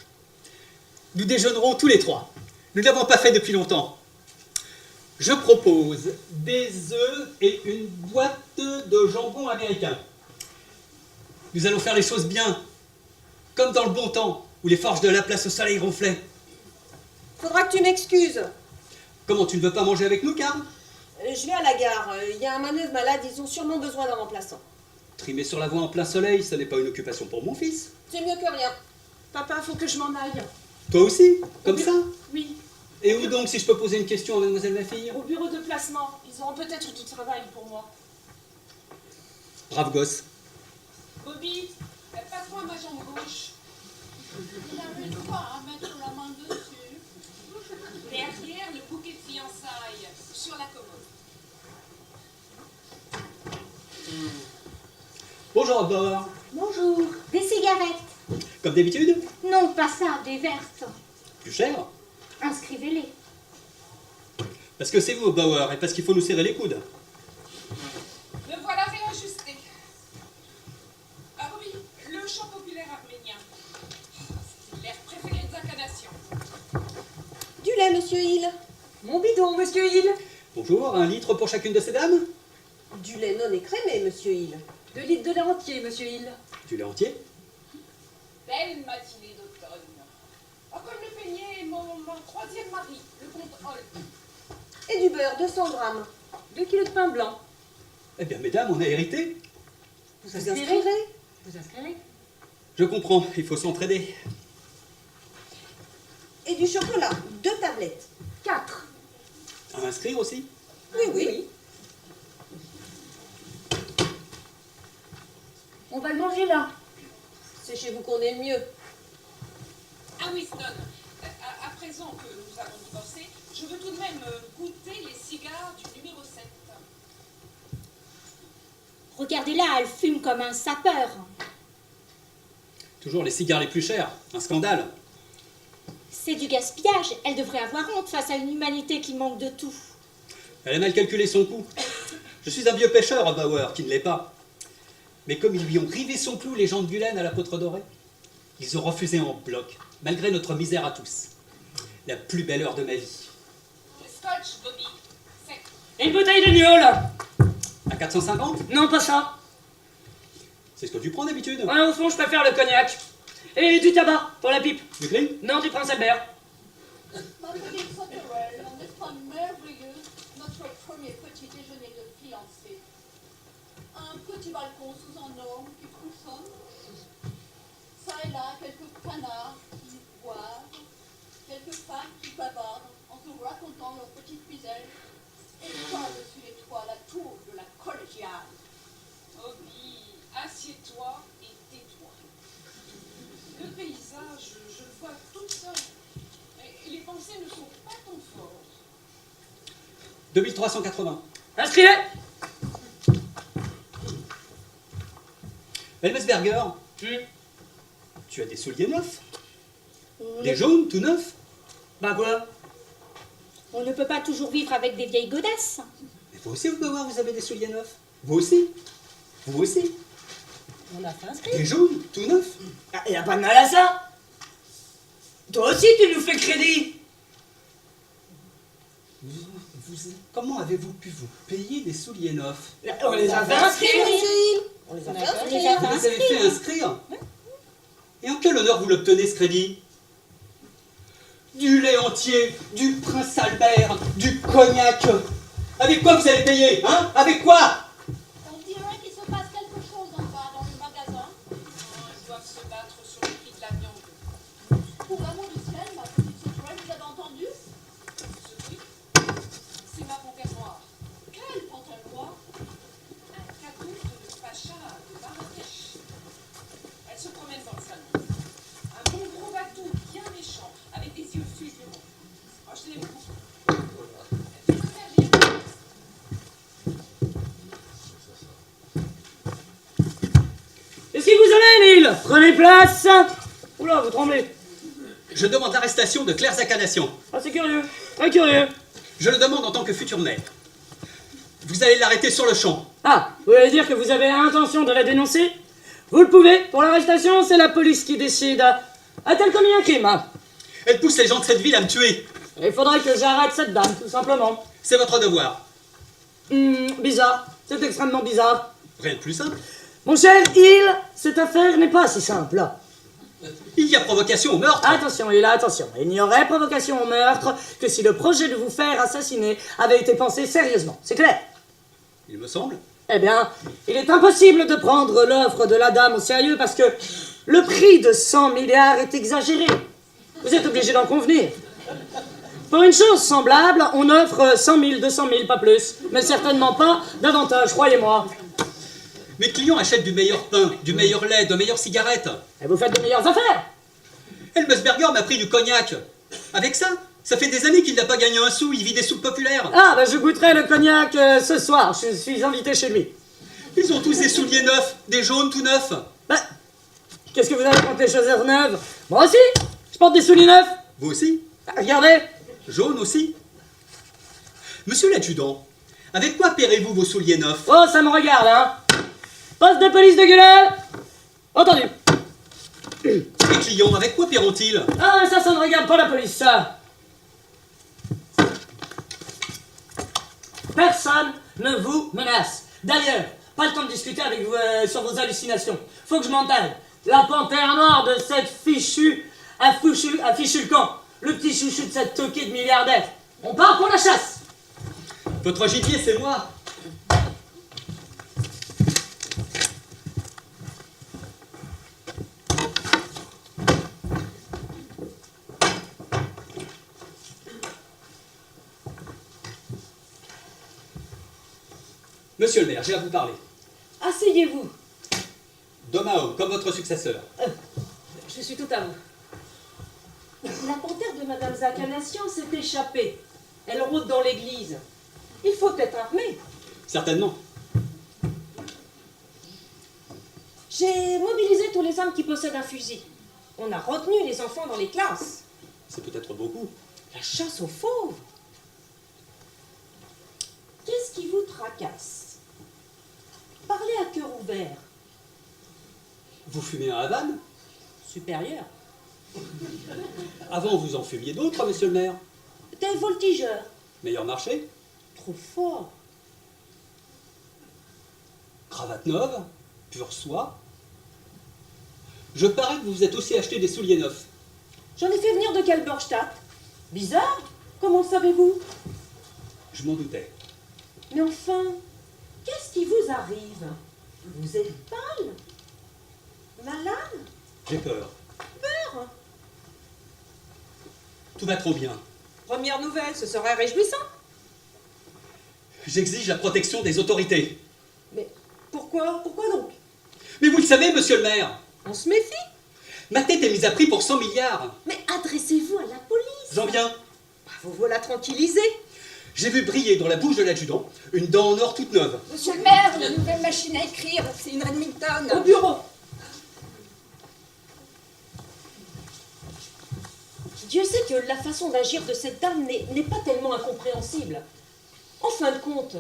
Nous déjeunerons tous les 3. Nous ne l'avons pas fait depuis longtemps. Je propose des œufs et une boîte de jambon américain. Nous allons faire les choses bien, comme dans le bon temps, où les forges de la place au soleil ronflaient. Faudra que tu m'excuses. Comment, tu ne veux pas manger avec nous, Karl? Je vais à la gare. Il y a un manœuvre malade, ils ont sûrement besoin d'un remplaçant. Trimer sur la voie en plein soleil, ce n'est pas une occupation pour mon fils. C'est mieux que rien. Papa, faut que je m'en aille. Toi aussi? Comme ça? Oui, Et où donc, si je peux poser une question à mademoiselle ma fille? au bureau de placement. Ils auront peut-être du travail pour moi. Brave gosse. Bobby, passe-moi ma jambe gauche. Il avait le droit à mettre la main dessus. Derrière le bouquet de fiançailles, sur la commode. Bonjour, Bauer. Bonjour. Des cigarettes? Comme d'habitude? Non, pas ça, des vertes. Plus cher? Inscrivez-les. Parce que c'est vous, Bauer, et parce qu'il faut nous serrer les coudes. Me voilà réajusté. Ah oui, le chant populaire arménien. C'est l'air préféré de Zakanassian. Du lait, monsieur Hill. Mon bidon, monsieur Hill. Bonjour, 1 litre pour chacune de ces dames? Du lait non écrémé, monsieur Hill. 2 litres de lait entier, monsieur Hill. Du lait entier? Belle matinée d'automne. Oh, comme le peignait mon 3e mari, le comte Holt. Et du beurre, 200 grammes. 2 kilos de pain blanc. Eh bien, mesdames, on a hérité. Vous inscrirez? Vous inscrirez? Je comprends, il faut s'entraider. Et du chocolat, 2 tablettes. 4. À m'inscrire aussi? Oui, oui. On va le manger là. C'est chez vous qu'on est le mieux. Ah Winston, à présent que nous avons divorcé, je veux tout de même goûter les cigares du numéro 7. Regardez-la, elle fume comme un sapeur. Toujours les cigares les plus chers. Un scandale. C'est du gaspillage. Elle devrait avoir honte face à une humanité qui manque de tout. Elle a mal calculé son coût. Je suis un vieux pêcheur, Bauer, qui ne l'est pas. Mais comme ils lui ont rivé son clou, les gens de Gulaine, à la Poutre Dorée, ils ont refusé en bloc, malgré notre misère à tous. La plus belle heure de ma vie. Le scotch, Bobby. Sec. Une bouteille de gnôle. À 450? Non, pas ça. C'est ce que tu prends d'habitude. Ouais, au fond, je préfère le cognac. Et du tabac, pour la pipe. Du clean? Non, du Prince Albert. Ma petite sauterelle, n'est-ce pas merveilleux, notre premier petit déjeuner de fiancés. Un petit balcon sous un orme qui frissonne. Ça et là, quelques canards qui boivent, quelques femmes qui bavardent en se racontant leurs petites misères. Et par-dessus les toits, la tour de la collégiale. Bobby, assieds-toi et tais-toi. Le paysage, je le vois toute seule. Et les pensées ne sont pas ton fort. 2380. Inscrivez. Elmesberger, tu as des souliers neufs? Des jaunes, tout neufs? Bah quoi? On ne peut pas toujours vivre avec des vieilles godesses. Mais vous aussi, vous pouvez voir, vous avez des souliers neufs. Vous aussi. Vous aussi. On a fait inscrire. Des jaunes, tout neufs. Y a pas de mal à ça. Toi aussi, tu nous fais crédit. Comment avez-vous pu vous payer des souliers neufs? On les a fait inscrire. On les On a a fait fait inscrire. Vous les avez fait inscrire? Et en quel honneur vous l'obtenez, ce crédit? Du lait entier, du Prince Albert, du cognac. Avec quoi vous allez payer, hein? Avec quoi? On dirait qu'il se passe quelque chose en bas dans le magasin. Ils doivent se battre sur le prix de la viande. Pour l'amour du ciel, ma petite sauterelle, vous avez entendu? Ce prix, c'est ma panthère noire. Quelle panthère noire? Un cadeau de le pacha de Marrakech. Elle se promène dans le salon. Un bon gros bateau bien méchant, avec des yeux fulgurants. Oh, je l'aime beaucoup. Tu peux faire lire. Qu'est-ce qui vous amène, Île? Prenez place. Oula, vous tremblez. Je demande l'arrestation de Claire Zacanation. Ah, c'est curieux. Très curieux. Je le demande en tant que futur maire. Vous allez l'arrêter sur le champ. Ah, vous voulez dire que vous avez l'intention de la dénoncer? Vous le pouvez. Pour l'arrestation, c'est la police qui décide. A-t-elle commis un crime? Elle pousse les gens de cette ville à me tuer. Il faudrait que j'arrête cette dame, tout simplement. C'est votre devoir. Bizarre. C'est extrêmement bizarre. Rien de plus simple. Mon cher Hill, cette affaire n'est pas si simple. Il y a provocation au meurtre. Attention, Hill, attention. Il n'y aurait provocation au meurtre que si le projet de vous faire assassiner avait été pensé sérieusement. C'est clair? Il me semble. Eh bien, il est impossible de prendre l'offre de la dame au sérieux parce que le prix de 100 milliards est exagéré. Vous êtes obligé d'en convenir. Pour une chose semblable, on offre 100 000, 200 000, pas plus. Mais certainement pas davantage, croyez-moi. Mes clients achètent du meilleur pain, du meilleur lait, de meilleures cigarettes. Et vous faites de meilleures affaires. Elmesberger m'a pris du cognac. Avec ça, ça fait des années qu'il n'a pas gagné un sou, il vit des soupes populaires. Ah, ben je goûterai le cognac ce soir. Je suis invité chez lui. Ils ont tous des souliers neufs, des jaunes tout neufs. Ben, qu'est-ce que vous avez contre les choses neuves? Moi aussi, je porte des souliers neufs. Vous aussi? Regardez. Jaune aussi? Monsieur l'adjudant, avec quoi paierez-vous vos souliers neufs? Oh, ça me regarde, hein. Poste de police de Gulaine. Entendu. Les clients, avec quoi paieront-ils? Ah, ça ne regarde pas la police, ça. Personne ne vous menace. D'ailleurs, pas le temps de discuter avec vous sur vos hallucinations. Faut que je m'en taille. La panthère noire de cette fichue a fichu le camp. Le petit chouchou de cette toquée de milliardaire. On part pour la chasse. Votre gibier, c'est moi. Monsieur le maire, j'ai à vous parler. Asseyez-vous. D'homme à homme, comme votre successeur. Je suis tout à vous. La panthère de Madame Zacanation s'est échappée. Elle rôde dans l'église. Il faut être armé. Certainement. J'ai mobilisé tous les hommes qui possèdent un fusil. On a retenu les enfants dans les classes. C'est peut-être beaucoup. La chasse aux fauves. Qu'est-ce qui vous tracasse? Parlez à cœur ouvert. Vous fumez un Havane? Supérieur. Avant, vous en fumiez d'autres, monsieur le maire. Des voltigeurs. Meilleur marché? Trop fort. Cravate neuve? Pure soie? Je parie que vous vous êtes aussi acheté des souliers neufs. J'en ai fait venir de Kalberstadt. Bizarre. Comment savez-vous? Je m'en doutais. Mais enfin, qu'est-ce qui vous arrive? Vous êtes pâle? Malade? J'ai peur. Peur? Tout va trop bien. Première nouvelle, ce serait réjouissant. J'exige la protection des autorités. Mais pourquoi? Pourquoi donc? Mais vous le savez, monsieur le maire, On se méfie. ma tête est mise à prix pour 100 milliards. Mais adressez-vous à la police. J'en viens. Vous voilà tranquillisé. J'ai vu briller dans la bouche de l'adjudant une dent en or toute neuve. Monsieur le maire, la nouvelle machine à écrire, c'est une Remington. Au bureau. Dieu sait que la façon d'agir de cette dame n'est pas tellement incompréhensible. En fin de compte,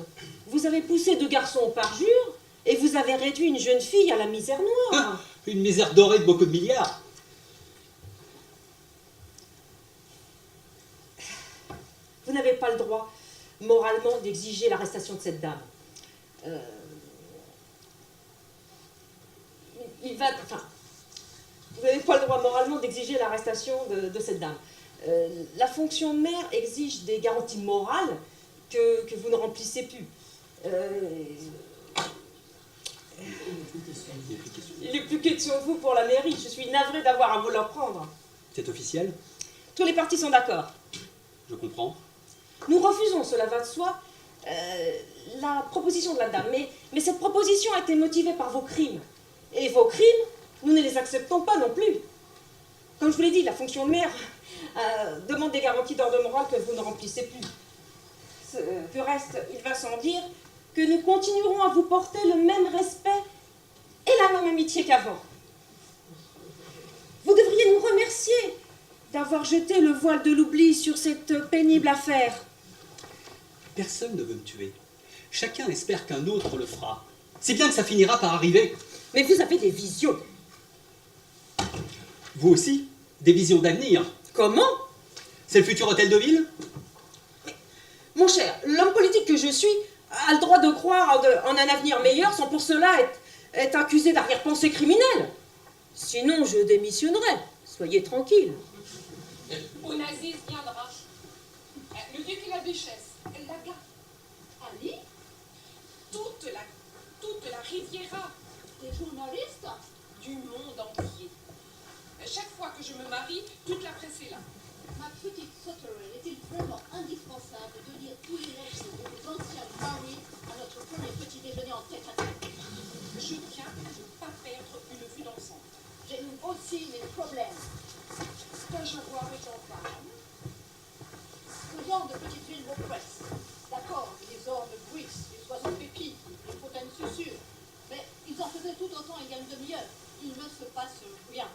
vous avez poussé 2 garçons au parjure et vous avez réduit une jeune fille à la misère noire. Une misère dorée de beaucoup de milliards. Vous n'avez pas le droit, moralement, d'exiger l'arrestation de cette dame. Vous n'avez pas le droit, moralement, d'exiger l'arrestation de cette dame. La fonction de maire exige des garanties morales que vous ne remplissez plus. Il n'est plus question de vous pour la mairie. Je suis navrée d'avoir à vous leur prendre. C'est officiel? Tous les partis sont d'accord. Je comprends. Nous refusons, cela va de soi, la proposition de la dame. Mais cette proposition a été motivée par vos crimes. Et vos crimes, nous ne les acceptons pas non plus. Comme je vous l'ai dit, la fonction de maire demande des garanties d'ordre moral que vous ne remplissez plus. Du reste, il va sans dire que nous continuerons à vous porter le même respect et la même amitié qu'avant. Vous devriez nous remercier d'avoir jeté le voile de l'oubli sur cette pénible affaire. Personne ne veut me tuer. Chacun espère qu'un autre le fera. C'est bien que ça finira par arriver. Mais vous avez des visions. Vous aussi? Des visions d'avenir. Comment? C'est le futur hôtel de ville? Mon cher, l'homme politique que je suis a le droit de croire en un avenir meilleur sans pour cela être accusé d'arrière-pensée criminelle. Sinon, je démissionnerai. Soyez tranquille. Onassis viendra. Le duc et la duchesse, elle la garde. Ali, toute la Riviera, Des journalistes? du monde entier. Chaque fois que je me marie, toute la presse est là. Ma petite Sotterel, est-il vraiment indispensable de lire tous les lettres des anciens maris à notre premier petit déjeuner en tête à tête? Je tiens à ne pas perdre une vue d'ensemble. J'ai aussi mes problèmes. Dois-je voir avec l'enfant? Ce genre de petite ville m'oppresse. D'accord, les ormes bruissent, les oiseaux pépient, les fontaines susurrent. Mais ils en faisaient tout autant il y a une demi-heure. Il ne se passe rien.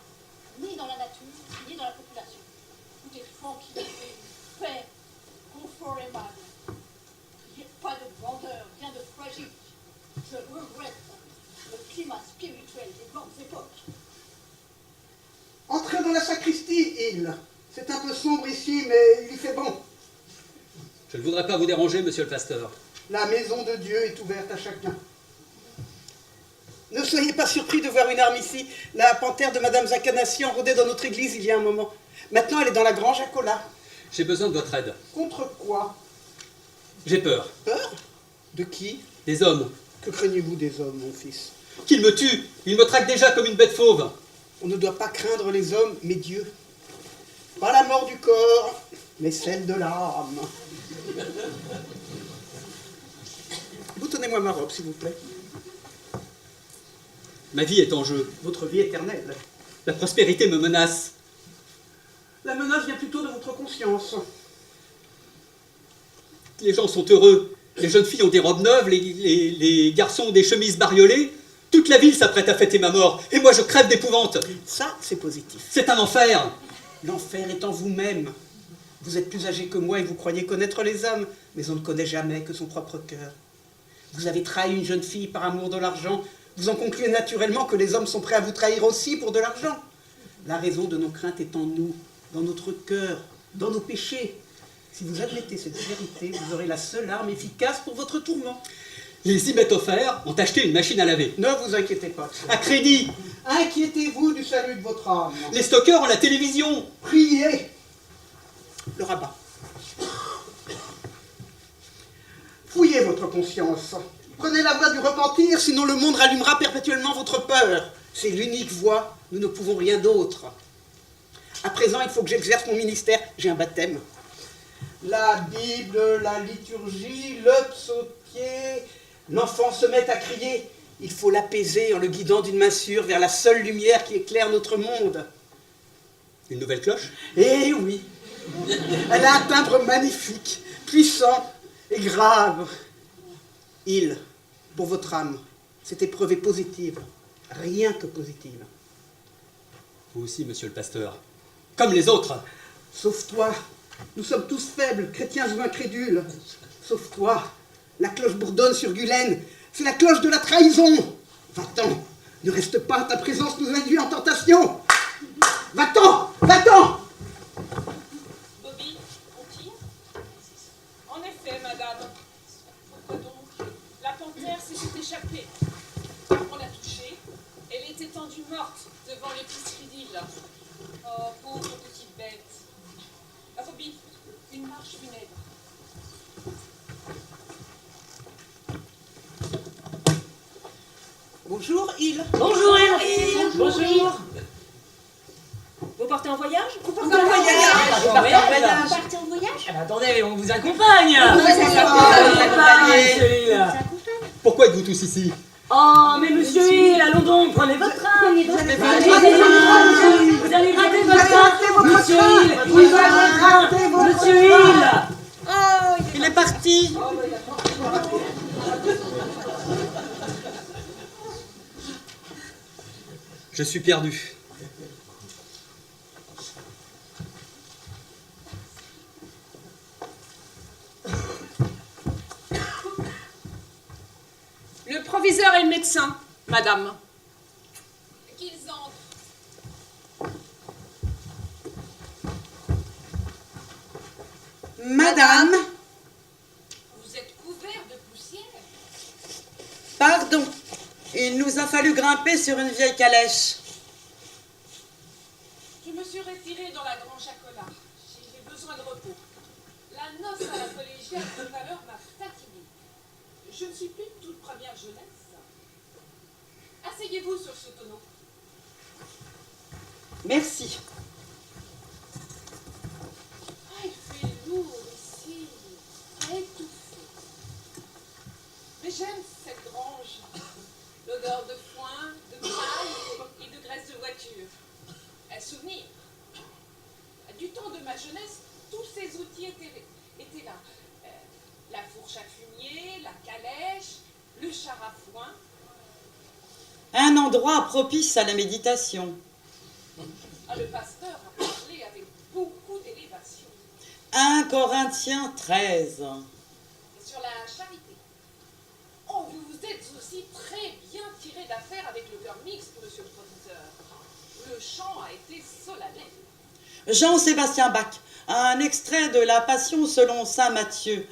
Ni dans la nature, ni dans la population. Tout est tranquillité, paix, confort aimable. Il n'y a pas de grandeur, rien de fragile. Je regrette le climat spirituel des grandes époques. Entrez dans la sacristie, il. C'est un peu sombre ici, mais il y fait bon. Je ne voudrais pas vous déranger, monsieur le pasteur. La maison de Dieu est ouverte à chacun. Ne soyez pas surpris de voir une arme ici. La panthère de Madame Zakanassian rôdait dans notre église il y a un moment. Maintenant, elle est dans la grange à Colas. J'ai besoin de votre aide. Contre quoi? J'ai peur. Peur? De qui? Des hommes. Que craignez-vous des hommes, mon fils? Qu'ils me tuent. Ils me traquent déjà comme une bête fauve. On ne doit pas craindre les hommes, mais Dieu. Pas la mort du corps, mais celle de l'âme. Boutonnez-moi ma robe, s'il vous plaît. Ma vie est en jeu. Votre vie éternelle. La prospérité me menace. La menace vient plutôt de votre conscience. Les gens sont heureux. Les jeunes filles ont des robes neuves, les garçons ont des chemises bariolées. Toute la ville s'apprête à fêter ma mort. Et moi, je crève d'épouvante. Ça, c'est positif. C'est un enfer. L'enfer est en vous-même. Vous êtes plus âgé que moi et vous croyez connaître les hommes, mais on ne connaît jamais que son propre cœur. Vous avez trahi une jeune fille par amour de l'argent. Vous en concluez naturellement que les hommes sont prêts à vous trahir aussi pour de l'argent. La raison de nos craintes est en nous, dans notre cœur, dans nos péchés. Si vous admettez cette vérité, vous aurez la seule arme efficace pour votre tourment. Les Ibetofers ont acheté une machine à laver. Ne vous inquiétez pas. À crédit. Inquiétez-vous du salut de votre âme. Les stockeurs ont la télévision. Priez. Le rabbin. Fouillez votre conscience. Prenez la voie du repentir, sinon le monde rallumera perpétuellement votre peur. C'est l'unique voie, nous ne pouvons rien d'autre. À présent, il faut que j'exerce mon ministère. J'ai un baptême. La Bible, la liturgie, le psautier. L'enfant se met à crier. Il faut l'apaiser en le guidant d'une main sûre vers la seule lumière qui éclaire notre monde. Une nouvelle cloche? Eh oui. Elle a un timbre magnifique, puissant et grave. Il, pour votre âme, cette épreuve est positive, rien que positive. Vous aussi, monsieur le pasteur. Comme les autres. Sauf toi, nous sommes tous faibles, chrétiens ou incrédules. Sauf toi, la cloche bourdonne sur Gulaine, c'est la cloche de la trahison. Va-t'en, ne reste pas, ta présence nous induit en tentation. Va-t'en, va-t'en. Bobby, on tire? En effet, madame. Pourquoi donc? La panthère s'est échappée. On l'a touchée. Elle est étendue morte devant l'épicerie d'île. Oh, pauvre petite bête. Bobby, une marche funèbre. Bonjour, Il. Bonjour, Il. Bonjour. Vous partez en voyage? Vous partez en voyage. Partez en voyage? Ah bah attendez, on vous accompagne. Pourquoi êtes-vous tous ici? Oh, mais monsieur Hill, allons donc, prenez votre train. Prenez votre Vous allez rater votre train. Monsieur Hill, il va votre train. Monsieur Hill. Oh, il est parti. Je suis perdu. Le proviseur et le médecin, madame. Qu'ils entrent. Madame, Vous êtes couvert de poussière. pardon. Il nous a fallu grimper sur une vieille calèche. Je me suis retirée dans la Grande Jacola. J'ai besoin de repos. La noce à la collégiale tout à l'heure m'a fatiguée. Je ne suis plus de toute première jeunesse. Asseyez-vous sur ce tonneau. Merci. Ah, il fait lourd ici, à étouffer. Mais j'aime cette grange. L'odeur de foin, de paille et de graisse de voiture. Un souvenir. Du temps de ma jeunesse, tous ces outils étaient là. La fourche à fumier, la calèche, le char à foin. Un endroit propice à la méditation. Ah, le pasteur a parlé avec beaucoup d'élévation. 1 Corinthiens 13. Et sur la charité. Oh, vous êtes aussi très bien tiré d'affaire avec le cœur mixte, monsieur le proviseur. Le chant a été solennel. Jean-Sébastien Bach, un extrait de la Passion selon saint Matthieu.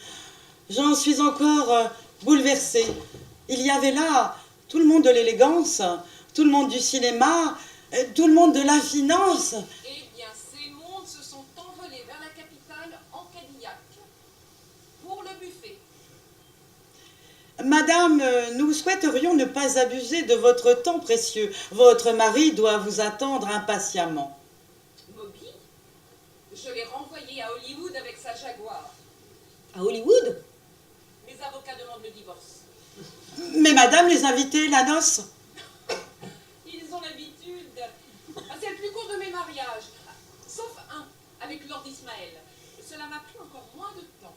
J'en suis encore bouleversée. Il y avait là tout le monde de l'élégance, tout le monde du cinéma, tout le monde de la finance. Eh bien, ces mondes se sont envolés vers la capitale en Cadillac pour le buffet. Madame, nous souhaiterions ne pas abuser de votre temps précieux. Votre mari doit vous attendre impatiemment. Moby, je l'ai renvoyé à Hollywood avec sa Jaguar. À Hollywood? Mes avocats demandent le divorce. Mais madame, les invités, la noce? Ils ont l'habitude. Ah, c'est le plus court de mes mariages. Sauf un, avec Lord Ismaël. Cela m'a pris encore moins de temps.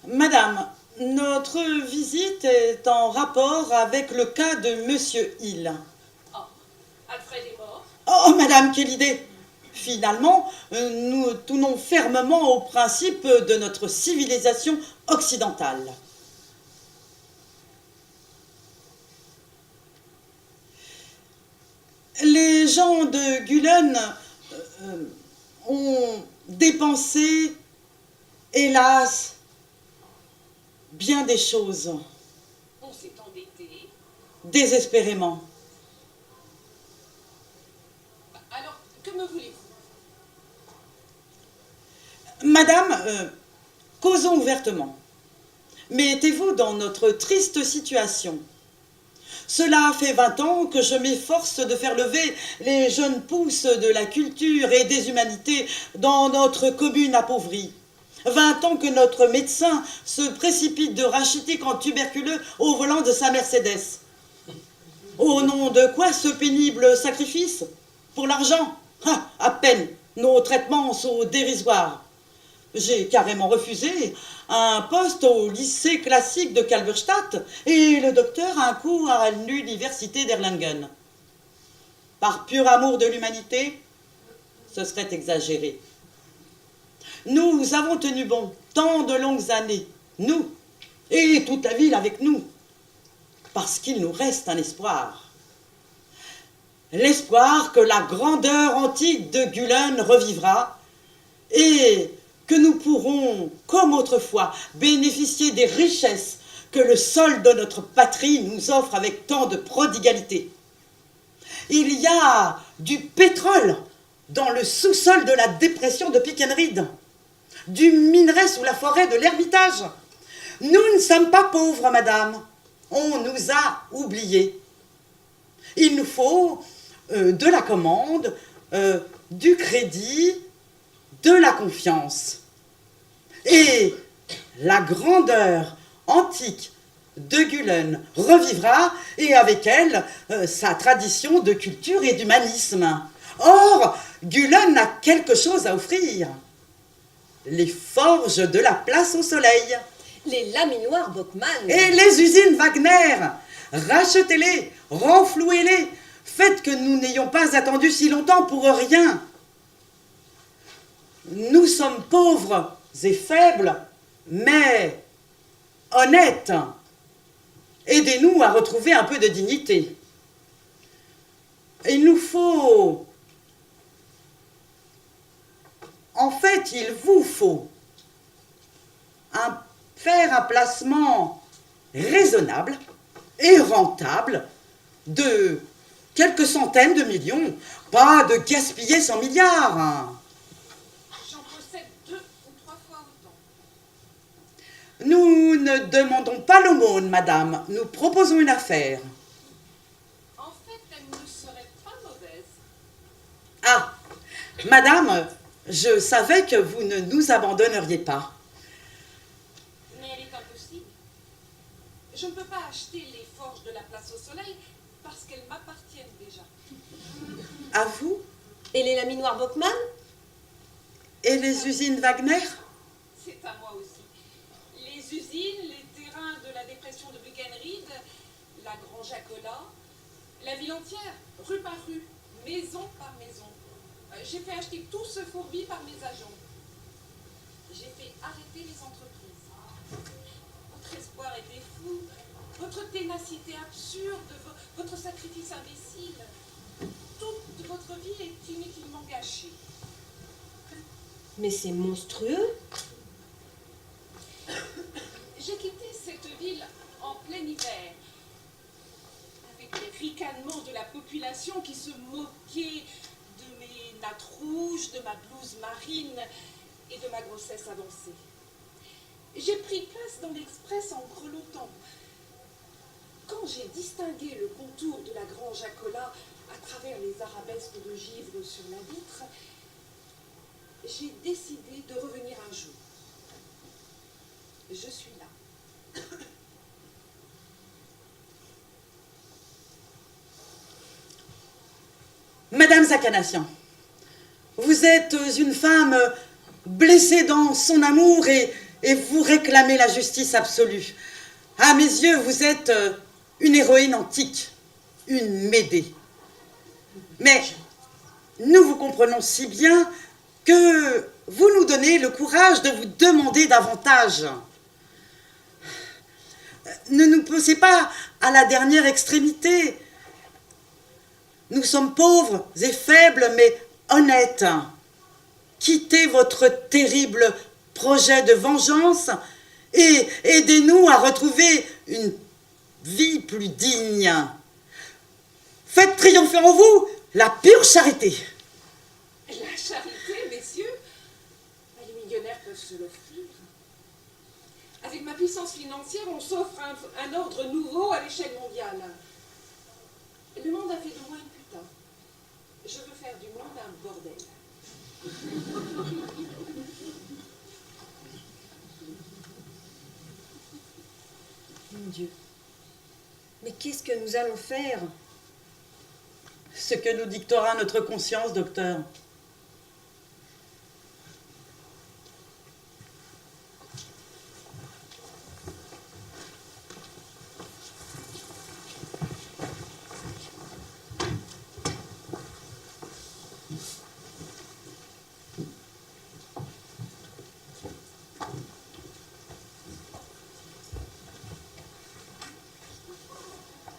Madame, notre visite est en rapport avec le cas de Monsieur Hill. Oh, Alfred est mort. Oh, madame, quelle idée! Finalement, nous tenons fermement aux principes de notre civilisation occidentale. Les gens de Gulen ont dépensé, hélas, bien des choses. On s'est endetté. Désespérément. Alors, que me voulez-vous? Madame, causons ouvertement. Mettez-vous dans notre triste situation. Cela fait 20 ans que je m'efforce de faire lever les jeunes pousses de la culture et des humanités dans notre commune appauvrie. 20 ans que notre médecin se précipite de rachitique en tuberculeux au volant de sa Mercedes. Au nom de quoi ce pénible sacrifice? Pour l'argent? À peine, nos traitements sont dérisoires. J'ai carrément refusé un poste au lycée classique de Kalverstadt et le docteur un coup à l'université d'Erlangen. Par pur amour de l'humanité, ce serait exagéré. Nous avons tenu bon tant de longues années, nous, et toute la ville avec nous, parce qu'il nous reste un espoir. L'espoir que la grandeur antique de Gulen revivra et que nous pourrons, comme autrefois, bénéficier des richesses que le sol de notre patrie nous offre avec tant de prodigalité. Il y a du pétrole dans le sous-sol de la dépression de Pikenried, du minerai sous la forêt de l'Ermitage. Nous ne sommes pas pauvres, madame. On nous a oubliés. Il nous faut de la commande, du crédit, de la confiance. Et la grandeur antique de Gulen revivra, et avec elle, sa tradition de culture et d'humanisme. Or, Gulen a quelque chose à offrir. Les forges de la place au soleil. Les laminoirs Bockmann. Et les usines Wagner. Rachetez-les, renflouez-les. Faites que nous n'ayons pas attendu si longtemps pour rien. Nous sommes pauvres et faibles, mais honnêtes. Aidez-nous à retrouver un peu de dignité. Il nous faut... En fait, il vous faut faire un placement raisonnable et rentable de quelques centaines de millions, pas de gaspiller 100 milliards. J'en possède 2 ou 3 fois autant. Nous ne demandons pas l'aumône, madame. Nous proposons une affaire. En fait, elle ne serait pas mauvaise. Ah, madame, je savais que vous ne nous abandonneriez pas. Mais elle est impossible. Je ne peux pas acheter les forges de la place au soleil parce qu'elles m'appartiennent déjà. À vous? Et les laminoirs Bockmann? Et les usines Wagner? C'est à moi aussi. Les usines, les terrains de la dépression de Buchenried, la Grange à Cola, la ville entière, rue par rue, maison par maison. J'ai fait acheter tout ce fourbi par mes agents. J'ai fait arrêter les entreprises. Votre espoir était fou, votre ténacité absurde, votre sacrifice imbécile. Toute votre vie est inutilement gâchée. Mais c'est monstrueux. J'ai quitté cette ville en plein hiver, avec les ricanements de la population qui se moquait de mes nattes rouges, de ma blouse marine et de ma grossesse avancée. J'ai pris place dans l'express en grelottant. Quand j'ai distingué le contour de la Grange à Cola à travers les arabesques de givre sur la vitre, j'ai décidé de revenir un jour. Je suis là. Madame Zakanassian, vous êtes une femme blessée dans son amour et vous réclamez la justice absolue. À mes yeux, vous êtes une héroïne antique, une Médée. Mais nous vous comprenons si bien que vous nous donnez le courage de vous demander davantage. Ne nous poussez pas à la dernière extrémité. Nous sommes pauvres et faibles, mais honnêtes. Quittez votre terrible projet de vengeance et aidez-nous à retrouver une vie plus digne. Faites triompher en vous la pure charité. La charité, messieurs, les millionnaires peuvent se l'offrir. Avec ma puissance financière, on s'offre un ordre nouveau à l'échelle mondiale. Le monde a fait de moi une putain. Je veux faire du monde un bordel. Mon Dieu. Mais qu'est-ce que nous allons faire? Ce que nous dictera notre conscience, docteur.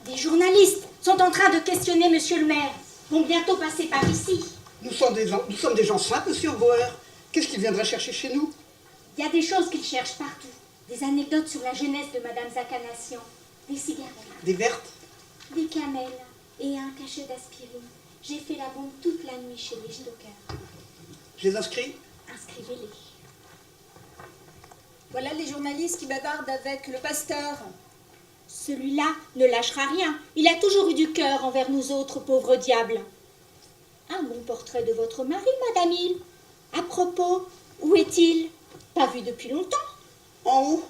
Des journalistes sont en train de questionner monsieur le maire. Vont bientôt passer par ici. Nous sommes des gens simples, monsieur Bauer. Qu'est-ce qu'il viendra chercher chez nous? Il y a des choses qu'ils cherchent partout. Des anecdotes sur la jeunesse de madame Zakanassian. Des cigarettes. Des vertes? Des camels. Et un cachet d'aspirine. J'ai fait la bombe toute la nuit chez les stockers. Je les inscris? Inscrivez-les. Voilà les journalistes qui bavardent avec le pasteur. Celui-là ne lâchera rien. Il a toujours eu du cœur envers nous autres pauvres diables. Un bon portrait de votre mari, madame Hill. À propos, où est-il? Pas vu depuis longtemps. En haut?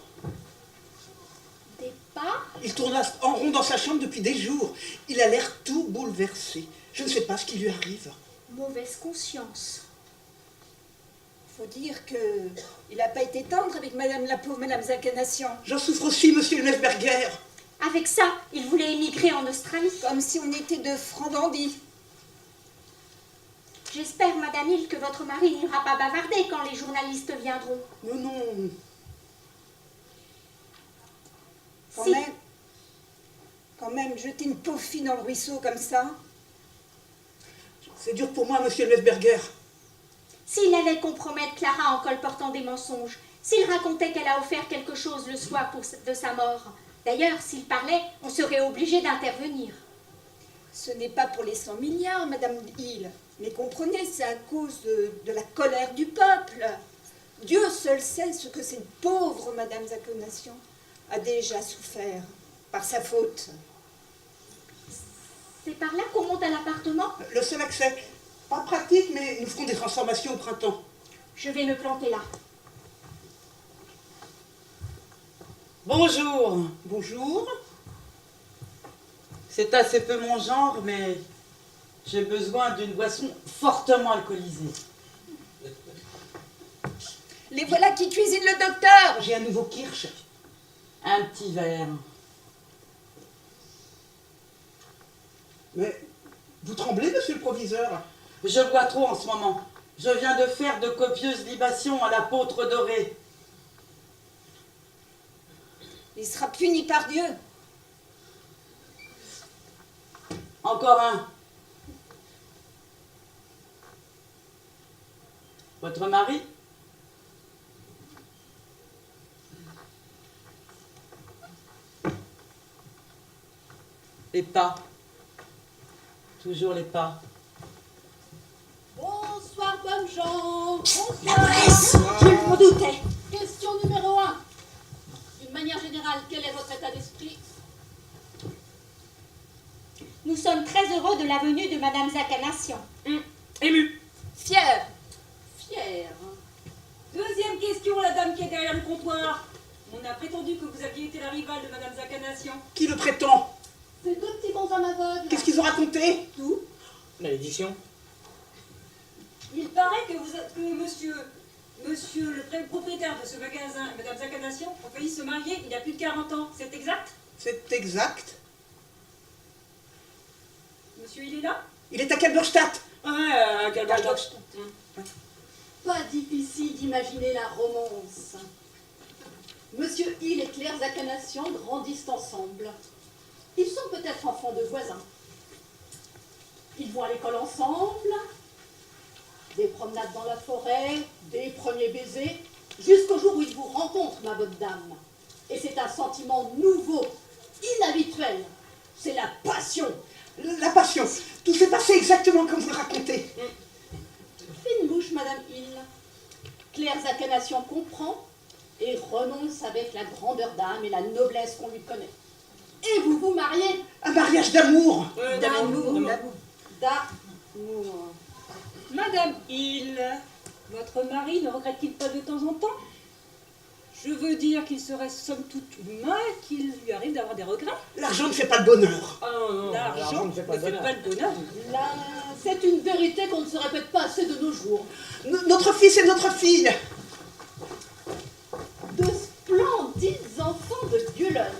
Des pas? Il tourne en rond dans sa chambre depuis des jours. Il a l'air tout bouleversé. Je ne sais pas ce qui lui arrive. Mauvaise conscience. Faut dire que il n'a pas été tendre avec la pauvre madame Zakanassian. J'en souffre aussi, monsieur le Neufberger. Avec ça, il voulait émigrer en Australie. Comme si on était de francs bandits. J'espère, madame Hill, que votre mari n'ira pas bavarder quand les journalistes viendront. Non, non. Quand même, jeter une pauvre fille dans le ruisseau comme ça. C'est dur pour moi, monsieur le Neufberger. S'il allait compromettre Clara en colportant des mensonges, s'il racontait qu'elle a offert quelque chose le soir de sa mort, d'ailleurs, s'il parlait, on serait obligé d'intervenir. Ce n'est pas pour les 100 milliards, madame Hill. Mais comprenez, c'est à cause de la colère du peuple. Dieu seul sait ce que cette pauvre madame Zakanassian a déjà souffert par sa faute. C'est par là qu'on monte à l'appartement? Le seul accès. Pas pratique, mais nous ferons des transformations au printemps. Je vais me planter là. Bonjour. Bonjour. C'est assez peu mon genre, mais j'ai besoin d'une boisson fortement alcoolisée. Les voilà qui cuisinent le docteur. J'ai un nouveau kirsch. Un petit verre. Mais vous tremblez, monsieur le proviseur? Je bois trop en ce moment. Je viens de faire de copieuses libations à l'apôtre doré. Il sera puni par Dieu. Encore un. Votre mari? Les pas. Toujours les pas. Bonsoir, bonnes gens. La Bonsoir. presse, je m'en doutais. Question numéro 1. D'une manière générale, quel est votre état d'esprit? Nous sommes très heureux de la venue de madame Zakanassian. Ému. Fier. Fier. Deuxième question, la dame qui est derrière le comptoir. On a prétendu que vous aviez été la rivale de madame Zakanassian. Qui le prétend? Ces deux petits bonshommes aveugles. Qu'est-ce qu'ils ont raconté? Tout. Malédiction. Il paraît que monsieur le propriétaire de ce magasin, madame Zakanassian, ont failli se marier il y a plus de 40 ans. C'est exact? C'est exact. Monsieur, il est là? Il est à Kalberstadt. Ouais, quel Caldoche. Pas difficile d'imaginer la romance. Monsieur Hill et Claire Zakanassian grandissent ensemble. Ils sont peut-être enfants de voisins. Ils vont à l'école ensemble, des promenades dans la forêt, des premiers baisers, jusqu'au jour où ils vous rencontrent, ma bonne dame. Et c'est un sentiment nouveau, inhabituel. C'est la passion. La passion. Tout s'est passé exactement comme vous le racontez. Fine bouche, Madame Hill. Claire Zakanassian comprend et renonce avec la grandeur d'âme et la noblesse qu'on lui connaît. Et vous vous mariez. Un mariage d'amour. D'amour. Madame Hill, votre mari ne regrette-t-il pas de temps en temps? Je veux dire qu'il serait somme toute humain qu'il lui arrive d'avoir des regrets. L'argent ne fait pas le bonheur. L'argent ne fait pas le bonheur. Là, c'est une vérité qu'on ne se répète pas assez de nos jours. Notre fils et notre fille. De splendides enfants de Gulen.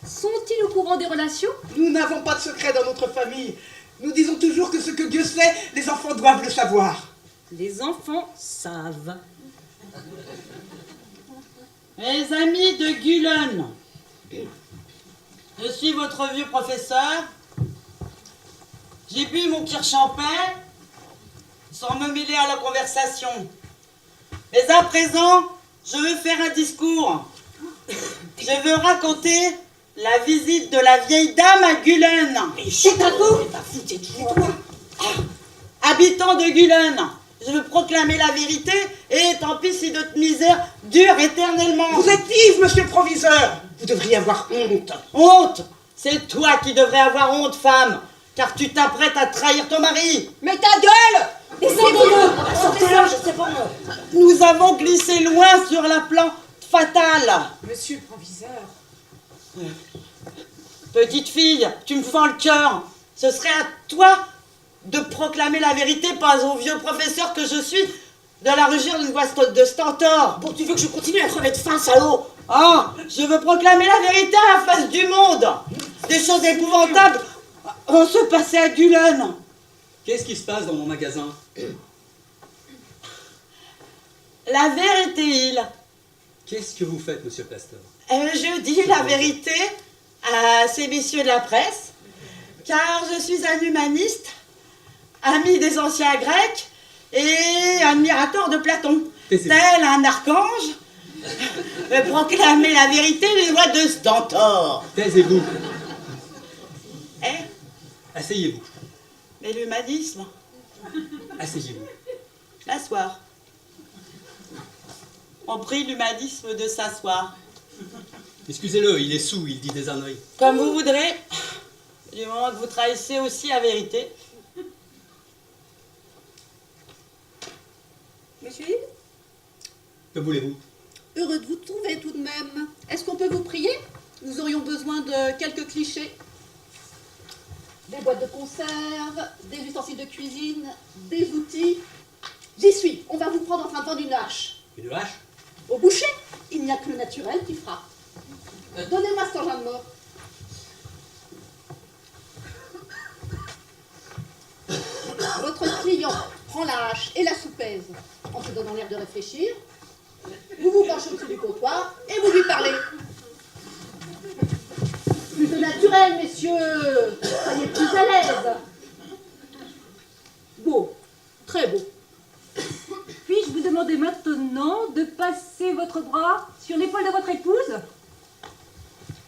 Sont-ils au courant des relations? Nous n'avons pas de secret dans notre famille. Nous disons toujours que ce que Dieu sait, les enfants doivent le savoir. Les enfants savent. Mes amis de Gulen, je suis votre vieux professeur. J'ai bu mon kirschenpin sans me mêler à la conversation. Mais à présent, je veux faire un discours. Je veux raconter la visite de la vieille dame à Gulen. Habitant de Gulen, je veux proclamer la vérité et tant pis si notre misère dure éternellement. Vous êtes ivre, monsieur le proviseur. Vous devriez avoir honte. Honte? C'est toi qui devrais avoir honte, femme, car tu t'apprêtes à trahir ton mari. Mais ta gueule! Descendez-le! Sortez-le, je sais pas moi. Nous avons glissé loin sur la plante fatale. Monsieur le proviseur. Petite fille, tu me fends le cœur. Ce serait à toi de proclamer la vérité, pas au vieux professeur que je suis, de la rugir d'une voix de stentor. Bon, tu veux que je continue à crever de faim, salaud? Ah, je veux proclamer la vérité à la face du monde. Des choses épouvantables vont se passer à Gulen. Qu'est-ce qui se passe dans mon magasin? La vérité, il. Qu'est-ce que vous faites, monsieur Pasteur? Je dis la vérité à ces messieurs de la presse, car je suis un humaniste, ami des anciens Grecs et admirateur de Platon. Tel un archange, proclamer la vérité des voix de Stentor. Taisez-vous. Eh? Asseyez-vous. Mais l'humanisme? Asseyez-vous. S'asseoir. On prie l'humanisme de s'asseoir. Excusez-le, il est saoul, il dit des âneries. Comme vous voudrez, du moment que vous trahissez aussi la vérité. Monsieur Hill, Que voulez-vous? heureux de vous trouver tout de même. Est-ce qu'on peut vous prier? Nous aurions besoin de quelques clichés. Des boîtes de conserve, des ustensiles de cuisine, des outils. J'y suis, on va vous prendre en train de vendre une hache. Une hache? Au boucher, il n'y a que le naturel qui fera. Donnez-moi cet engin de mort. Votre client prend la hache et la soupèse en se donnant l'air de réfléchir. Vous vous penchez au-dessus du comptoir et vous lui parlez. Plus de naturel, messieurs. Soyez plus à l'aise. Beau, très beau. Puis-je vous demander maintenant de passer votre bras sur l'épaule de votre épouse?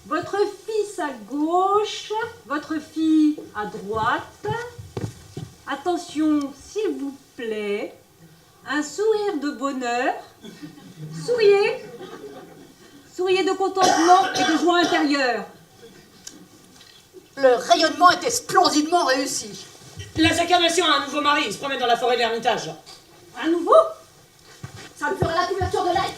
Votre fils à gauche, votre fille à droite. Attention, s'il vous plaît, un sourire de bonheur. Souriez. Souriez de contentement et de joie intérieure. Le rayonnement était splendidement réussi. La Zakanassian a un nouveau mari, il se promène dans la forêt de l'Ermitage. Un nouveau? Ça me fera la couverture de l'ail.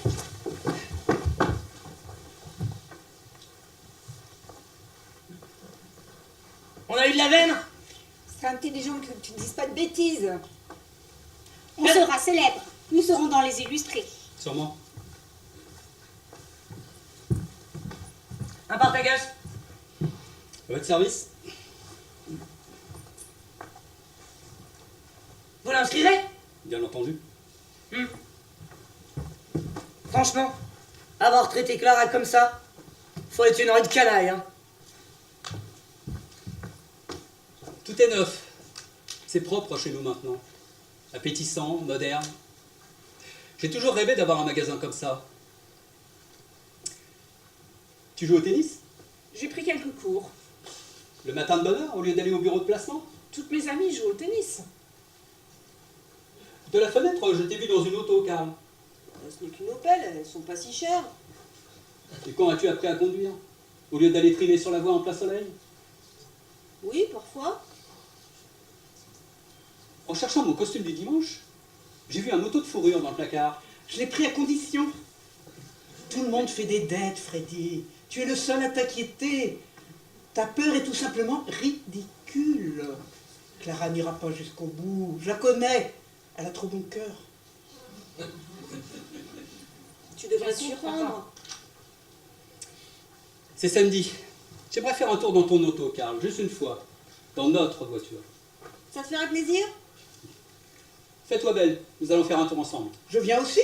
On a eu de la veine? C'est intelligent que tu ne dises pas de bêtises. On sera célèbre. Nous serons dans les illustrés. Sûrement. Un Partagas? À votre service? l'inscrirez? Bien entendu. Franchement, avoir traité Clara comme ça, faut être une horride canaille, hein. Tout est neuf. C'est propre chez nous maintenant. Appétissant, moderne. J'ai toujours rêvé d'avoir un magasin comme ça. Tu joues au tennis? J'ai pris quelques cours. Le matin de bonne heure, au lieu d'aller au bureau de placement? Toutes mes amies jouent au tennis. De la fenêtre, je t'ai vu dans une auto, Karl. Ce n'est qu'une Opel, elles sont pas si chères. Et quand as-tu appris à conduire? Au lieu d'aller trimer sur la voie en plein soleil? Oui, parfois. En cherchant mon costume du dimanche, j'ai vu un manteau de fourrure dans le placard. Je l'ai pris à condition. Tout le monde fait des dettes, Freddy. Tu es le seul à t'inquiéter. Ta peur est tout simplement ridicule. Clara n'ira pas jusqu'au bout. Je la connais. Elle a trop bon cœur. Tu devrais Bien sûr, comprendre. C'est samedi. J'aimerais faire un tour dans ton auto, Karl, juste une fois. Dans notre voiture. Ça te ferait plaisir? Fais-toi belle, nous allons faire un tour ensemble. Je viens aussi?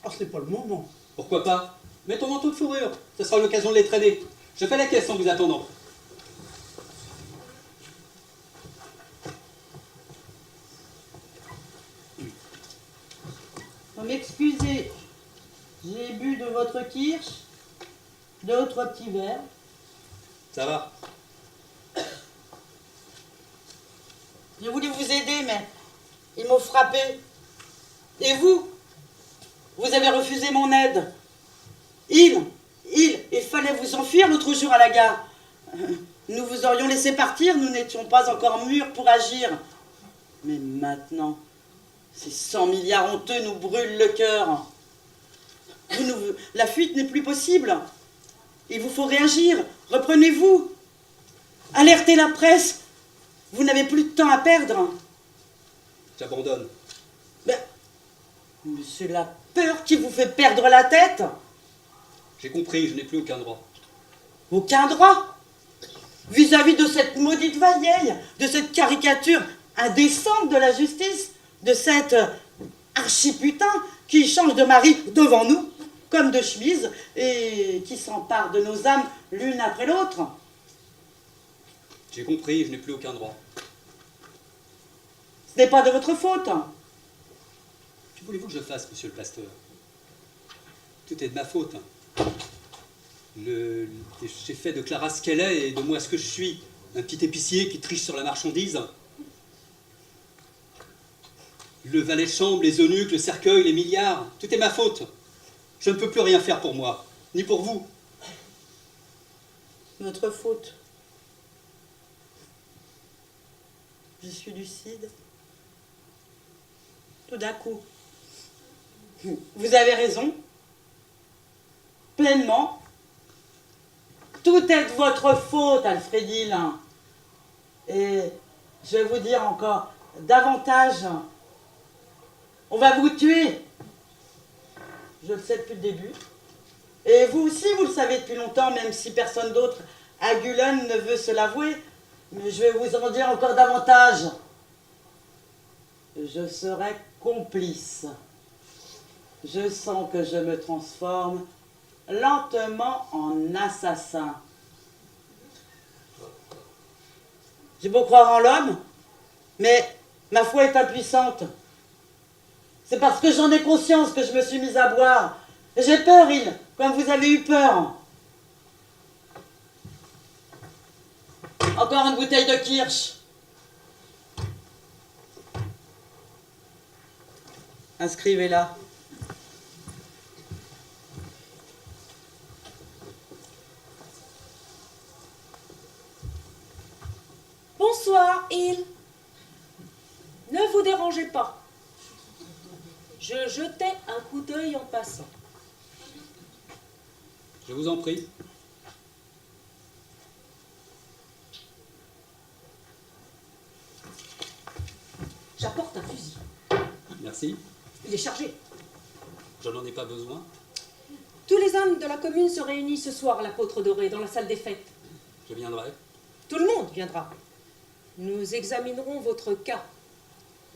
Oh, ce n'est pas le moment. Pourquoi pas? Mets ton manteau de fourrure, ce sera l'occasion de les traîner. Je fais la caisse en vous attendant. M'excusez, j'ai bu de votre kirsch, 2 ou 3 petits verres. Ça va? J'ai voulu vous aider, mais ils m'ont frappé. Et vous? Vous avez refusé mon aide. Il fallait vous enfuir l'autre jour à la gare. Nous vous aurions laissé partir, nous n'étions pas encore mûrs pour agir. Mais maintenant, ces 100 milliards honteux nous brûlent le cœur. La fuite n'est plus possible. Il vous faut réagir. Reprenez-vous. Alertez la presse. Vous n'avez plus de temps à perdre. J'abandonne. Mais c'est la peur qui vous fait perdre la tête. J'ai compris, je n'ai plus aucun droit. Aucun droit vis-à-vis de cette maudite vieille, de cette caricature indécente de la justice, de cette archiputain qui change de mari devant nous, comme de chemise, et qui s'empare de nos âmes l'une après l'autre. J'ai compris, je n'ai plus aucun droit. Ce n'est pas de votre faute. Que voulez-vous que je fasse, monsieur le pasteur? Tout est de ma faute. J'ai fait de Clara ce qu'elle est et de moi ce que je suis. Un petit épicier qui triche sur la marchandise. Le valet de chambre, les eunuques, le cercueil, les milliards, tout est ma faute. Je ne peux plus rien faire pour moi, ni pour vous. Notre faute. Je suis lucide. Tout d'un coup. Vous avez raison. Pleinement. Tout est de votre faute, Alfredine. Et je vais vous dire encore davantage. On va vous tuer. Je le sais depuis le début. Et vous aussi, vous le savez depuis longtemps, même si personne d'autre à Gulen ne veut se l'avouer. Mais je vais vous en dire encore davantage. Je serai complice. Je sens que je me transforme lentement en assassin. J'ai beau croire en l'homme, mais ma foi est impuissante. C'est parce que j'en ai conscience que je me suis mise à boire. J'ai peur, comme vous avez eu peur. Encore une bouteille de kirsch. Inscrivez-la. Bonsoir, Il. Ne vous dérangez pas. Je jetais un coup d'œil en passant. Je vous en prie. J'apporte un fusil. Merci. Il est chargé. Je n'en ai pas besoin. Tous les hommes de la commune se réunissent ce soir à la Poutre Dorée, dans la salle des fêtes. Je viendrai. Tout le monde viendra. Nous examinerons votre cas.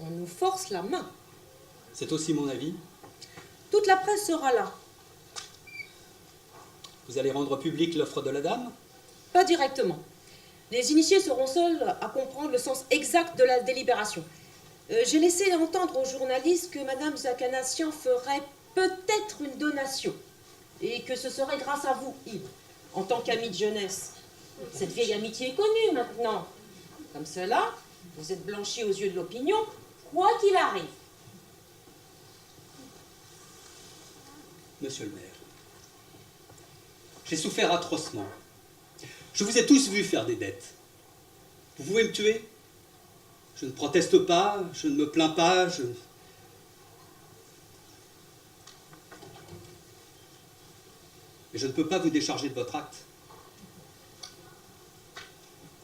On nous force la main. C'est aussi mon avis. Toute la presse sera là. Vous allez rendre publique l'offre de la dame? Pas directement. Les initiés seront seuls à comprendre le sens exact de la délibération. J'ai laissé entendre aux journalistes que Madame Zakanassian ferait peut-être une donation. Et que ce serait grâce à vous, Yves, en tant qu'ami de jeunesse. Cette vieille amitié est connue maintenant. Comme cela, vous êtes blanchi aux yeux de l'opinion, quoi qu'il arrive. Monsieur le maire, j'ai souffert atrocement. Je vous ai tous vus faire des dettes. Vous pouvez me tuer? Je ne proteste pas, je ne me plains pas, mais je ne peux pas vous décharger de votre acte.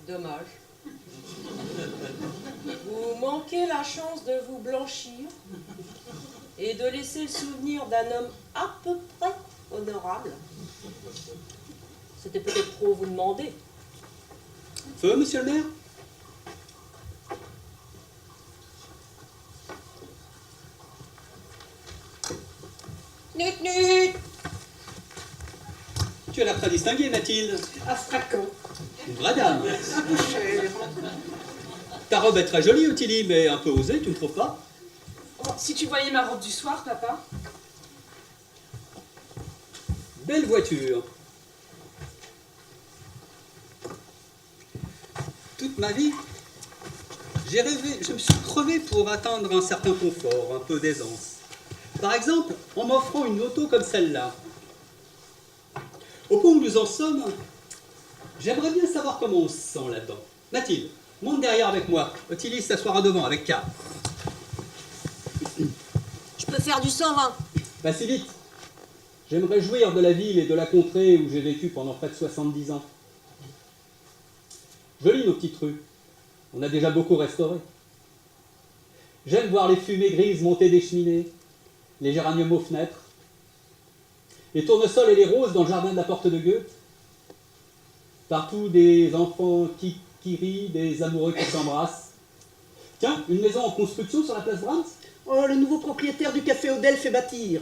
Dommage. Vous manquez la chance de vous blanchir et de laisser le souvenir d'un homme à peu près honorable. C'était peut-être trop vous demander. Feu, monsieur le maire? Nut nut. Tu as l'air très distinguée, Mathilde. Astrakhan. Une vraie dame. Mon cher. Ta robe est très jolie, Ottilie, mais un peu osée, tu ne trouves pas? Oh, si tu voyais ma robe du soir, papa. Belle voiture. Toute ma vie, j'ai rêvé, je me suis crevé pour atteindre un certain confort, un peu d'aisance. Par exemple, en m'offrant une auto comme celle-là. Au point où nous en sommes, j'aimerais bien savoir comment on se sent là-dedans. Mathilde, monte derrière avec moi. Ottilie s'assoira devant avec K. Je peux faire du 120. Pas si vite. J'aimerais jouir de la ville et de la contrée où j'ai vécu pendant près de 70 ans. Jolies nos petites rues. On a déjà beaucoup restauré. J'aime voir les fumées grises monter des cheminées, les géraniums aux fenêtres, les tournesols et les roses dans le jardin de la porte de Goethe. Partout des enfants qui rient, des amoureux qui s'embrassent. Tiens, une maison en construction sur la place Brahms? Oh, le nouveau propriétaire du café Odell fait bâtir.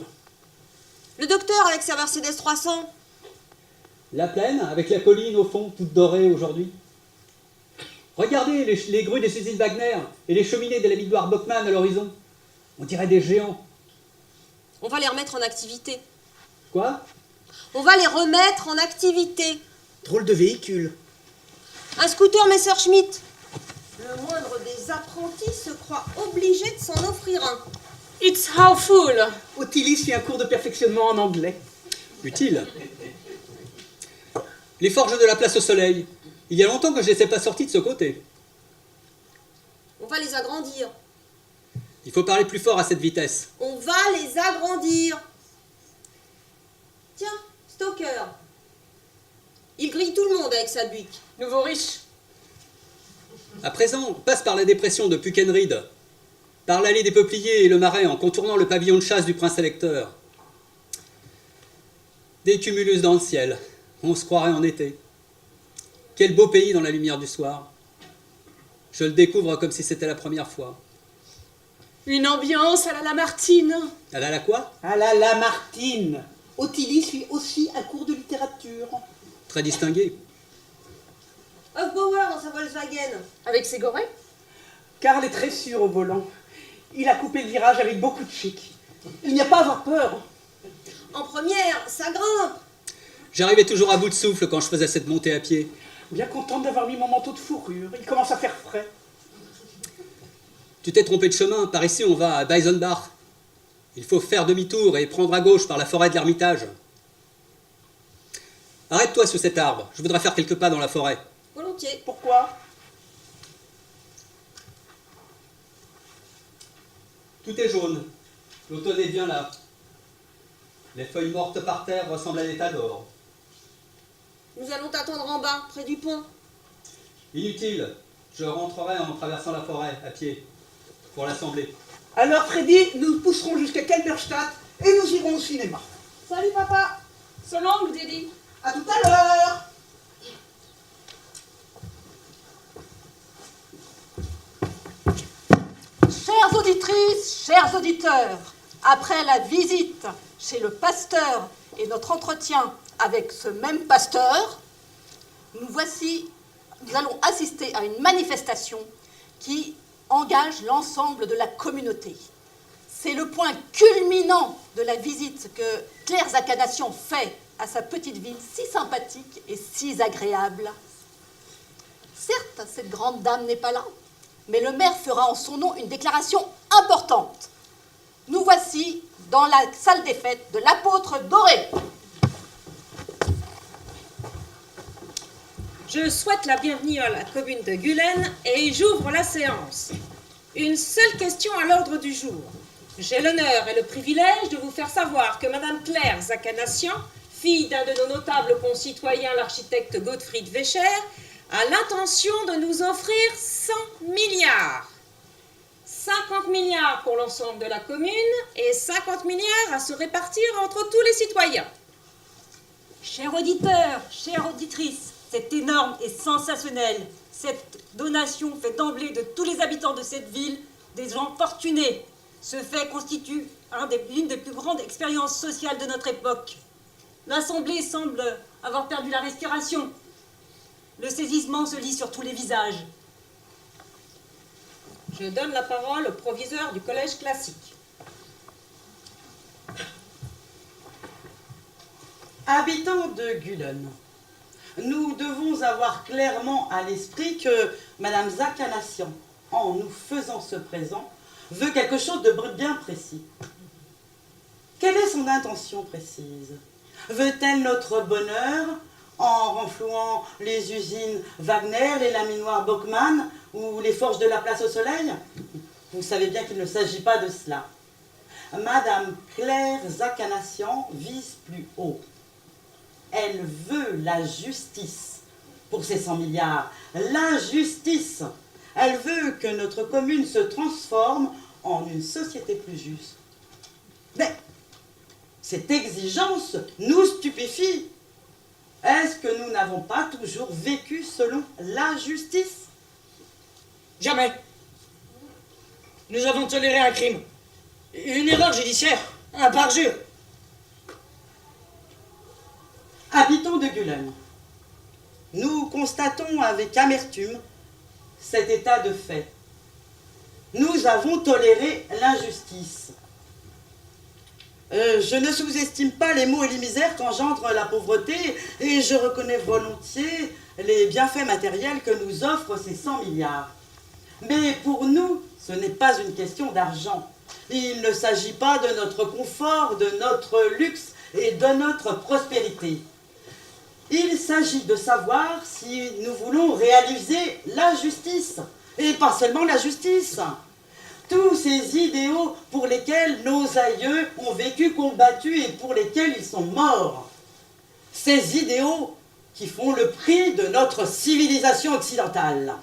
Le docteur avec sa Mercedes 300. La plaine, avec la colline au fond, toute dorée aujourd'hui. Regardez les grues des usines Wagner et les cheminées de la victoire Bockmann à l'horizon. On dirait des géants. On va les remettre en activité. Quoi? On va les remettre en activité. Drôle de véhicule. Un scooter Messerschmitt. Le moindre des apprentis se croit obligé de s'en offrir un. It's how full. Ottilie suit un cours de perfectionnement en anglais. Utile. Les forges de la place au soleil. Il y a longtemps que je ne les ai pas sorties de ce côté. On va les agrandir. Il faut parler plus fort à cette vitesse. On va les agrandir. Tiens, Stoker. Il grille tout le monde avec sa buick. Nouveau riche. À présent, on passe par la dépression de Puckenried, par l'allée des Peupliers et le Marais en contournant le pavillon de chasse du prince électeur. Des cumulus dans le ciel. On se croirait en été. Quel beau pays dans la lumière du soir. Je le découvre comme si c'était la première fois. Une ambiance à la Lamartine. À la quoi? À la Lamartine. Ottilie suit aussi un cours de littérature. Très distingué. Hofbauer dans sa Volkswagen. Avec ses gorées. Karl est très sûr au volant. Il a coupé le virage avec beaucoup de chic. Il n'y a pas à avoir peur. En première, ça grimpe. J'arrivais toujours à bout de souffle quand je faisais cette montée à pied. Bien contente d'avoir mis mon manteau de fourrure. Il commence à faire frais. Tu t'es trompé de chemin. Par ici, on va à Beisenbach. Il faut faire demi-tour et prendre à gauche par la forêt de l'Ermitage. Arrête-toi sous cet arbre. Je voudrais faire quelques pas dans la forêt. Volontiers. Pourquoi? Tout est jaune. L'automne est bien là. Les feuilles mortes par terre ressemblent à des tas d'or. Nous allons t'attendre en bas, près du pont. Inutile. Je rentrerai en traversant la forêt, à pied, pour l'assembler. Alors, Freddy, nous pousserons jusqu'à Kelmerstadt et nous irons au cinéma. Salut, papa. So long, Daddy. À tout à l'heure. Chers auditrices, chers auditeurs, après la visite chez le pasteur et notre entretien avec ce même pasteur, nous allons assister à une manifestation qui engage l'ensemble de la communauté. C'est le point culminant de la visite que Claire Zakanassion fait à sa petite ville si sympathique et si agréable. Certes, cette grande dame n'est pas là, mais le maire fera en son nom une déclaration importante. Nous voici dans la salle des fêtes de l'apôtre doré. Je souhaite la bienvenue à la commune de Gulen et j'ouvre la séance. Une seule question à l'ordre du jour. J'ai l'honneur et le privilège de vous faire savoir que Madame Claire Zakanassion, fille d'un de nos notables concitoyens, l'architecte Gottfried Wecher, a l'intention de nous offrir 100 milliards. 50 milliards pour l'ensemble de la commune et 50 milliards à se répartir entre tous les citoyens. Chers auditeurs, chères auditrices, c'est énorme et sensationnel. Cette donation fait d'emblée de tous les habitants de cette ville des gens fortunés. Ce fait constitue l'une des plus grandes expériences sociales de notre époque. L'Assemblée semble avoir perdu la respiration. Le saisissement se lit sur tous les visages. Je donne la parole au proviseur du collège classique. Habitants de Gulen, nous devons avoir clairement à l'esprit que Madame Zakanassion, en nous faisant ce présent, veut quelque chose de bien précis. Quelle est son intention précise? Veut-elle notre bonheur en renflouant les usines Wagner, les laminoirs Bockmann ou les forges de la Place au Soleil? Vous savez bien qu'il ne s'agit pas de cela. Madame Claire Zakanassion vise plus haut. Elle veut la justice pour ces 100 milliards. La justice. Elle veut que notre commune se transforme en une société plus juste. Mais cette exigence nous stupéfie. Est-ce que nous n'avons pas toujours vécu selon la justice? Jamais. Nous avons toléré un crime, une erreur judiciaire, un parjure. Habitants de Gulen, nous constatons avec amertume cet état de fait. Nous avons toléré l'injustice. Je ne sous-estime pas les maux et les misères qu'engendre la pauvreté et je reconnais volontiers les bienfaits matériels que nous offrent ces 100 milliards. Mais pour nous, ce n'est pas une question d'argent. Il ne s'agit pas de notre confort, de notre luxe et de notre prospérité. Il s'agit de savoir si nous voulons réaliser la justice, et pas seulement la justice. Tous ces idéaux pour lesquels nos aïeux ont vécu, combattu et pour lesquels ils sont morts. Ces idéaux qui font le prix de notre civilisation occidentale.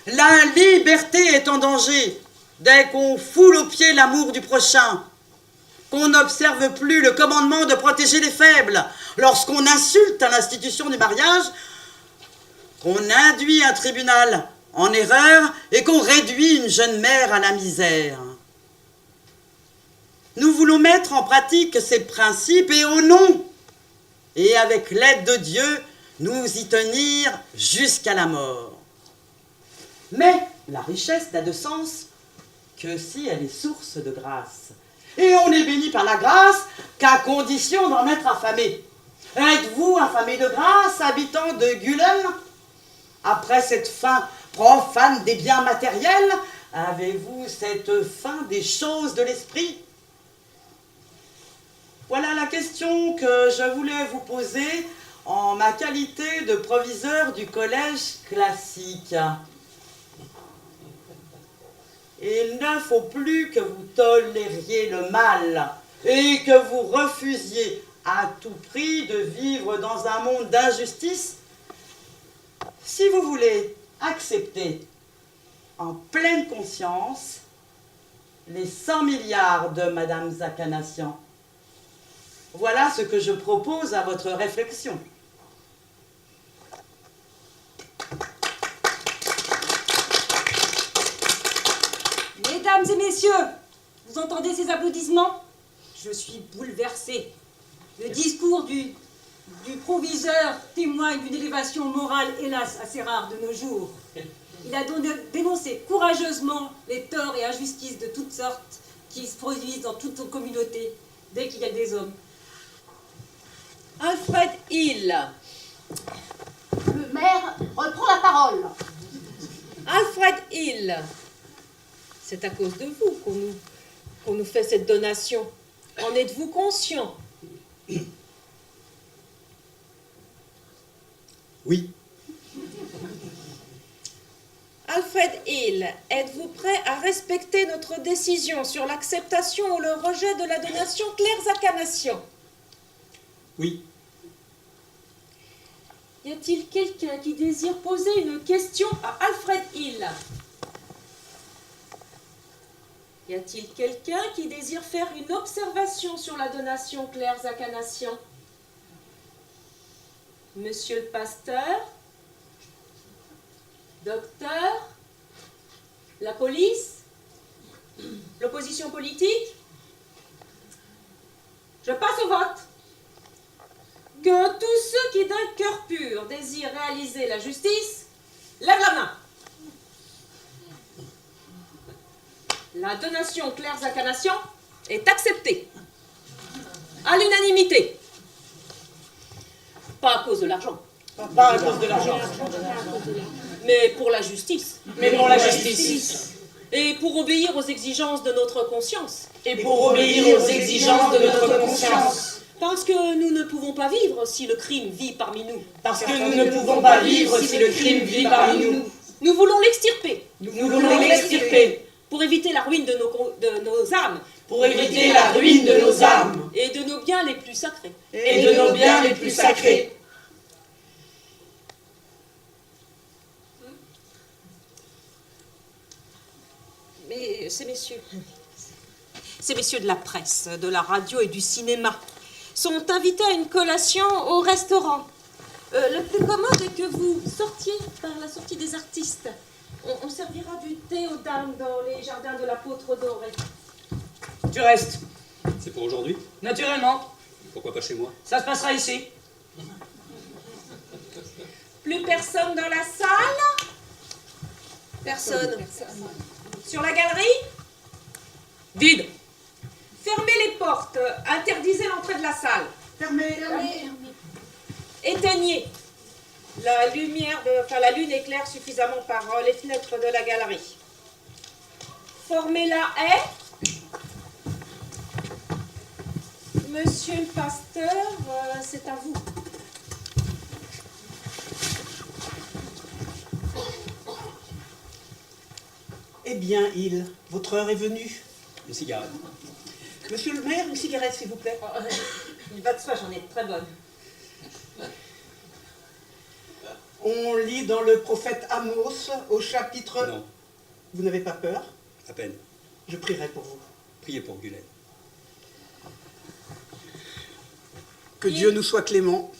La liberté est en danger dès qu'on foule aux pieds l'amour du prochain, qu'on n'observe plus le commandement de protéger les faibles, lorsqu'on insulte à l'institution du mariage, qu'on induit un tribunal en erreur et qu'on réduit une jeune mère à la misère. Nous voulons mettre en pratique ces principes et au nom, et avec l'aide de Dieu, nous y tenir jusqu'à la mort. Mais la richesse n'a de sens que si elle est source de grâce. Et on n'est béni par la grâce qu'à condition d'en être affamé. Êtes-vous affamé de grâce, habitants de Gulen? Après cette faim profane des biens matériels, avez-vous cette faim des choses de l'esprit? Voilà la question que je voulais vous poser en ma qualité de proviseur du collège classique. Il ne faut plus que vous tolériez le mal et que vous refusiez à tout prix de vivre dans un monde d'injustice. Si vous voulez accepter en pleine conscience les 100 milliards de Madame Zakanassion, voilà ce que je propose à votre réflexion. Messieurs, vous entendez ces applaudissements? Je suis bouleversé. Le discours du proviseur témoigne d'une élévation morale, hélas, assez rare de nos jours. Il a donc dénoncé courageusement les torts et injustices de toutes sortes qui se produisent dans toute nos communautés dès qu'il y a des hommes. Alfred Hill. Le maire reprend la parole. Alfred Hill. C'est à cause de vous qu'on nous fait cette donation. En êtes-vous conscient? Oui. Alfred Hill, êtes-vous prêt à respecter notre décision sur l'acceptation ou le rejet de la donation Claire Zakanassion? Oui. Y a-t-il quelqu'un qui désire poser une question à Alfred Hill? Y a-t-il quelqu'un qui désire faire une observation sur la donation Claire Zakanassion? Monsieur le pasteur? Docteur? La police? L'opposition politique? Je passe au vote. Que tous ceux qui d'un cœur pur désirent réaliser la justice, lèvent la main. La donation Claire Zakanassion est acceptée. À l'unanimité. Pas à cause de l'argent. Pas à cause de l'argent. Mais pour la justice. Mais pour la justice. Et pour obéir aux exigences de notre conscience. Et pour obéir aux exigences de notre conscience. Parce que nous ne pouvons pas vivre si le crime vit parmi nous. Parce que nous ne pouvons pas vivre si le crime vit parmi nous. Nous voulons l'extirper. Nous voulons l'extirper. Pour éviter la ruine de nos âmes. Pour éviter la ruine de nos âmes. Et de nos biens les plus sacrés. Et de nos biens les plus sacrés. Mais ces messieurs de la presse, de la radio et du cinéma sont invités à une collation au restaurant. Le plus commode est que vous sortiez par la sortie des artistes. On servira du thé aux dames dans les jardins de l'apôtre doré. Tu restes. C'est pour aujourd'hui? Naturellement. Pourquoi pas chez moi? Ça se passera ici. Plus personne dans la salle? Personne. Sur la galerie? Vide. Fermez les portes. Interdisez l'entrée de la salle. Fermez. Éteignez. La lune éclaire suffisamment par les fenêtres de la galerie. Formez la haie. Monsieur le pasteur, c'est à vous. Eh bien, Hill, votre heure est venue. Une cigarette. Monsieur le maire, une cigarette, s'il vous plaît. Il va de soi, j'en ai de très bonnes. On lit dans le prophète Amos au chapitre... Non, Vous n'avez pas peur? à peine. Je prierai pour vous. Priez pour Guylaine. Que Dieu nous soit clément.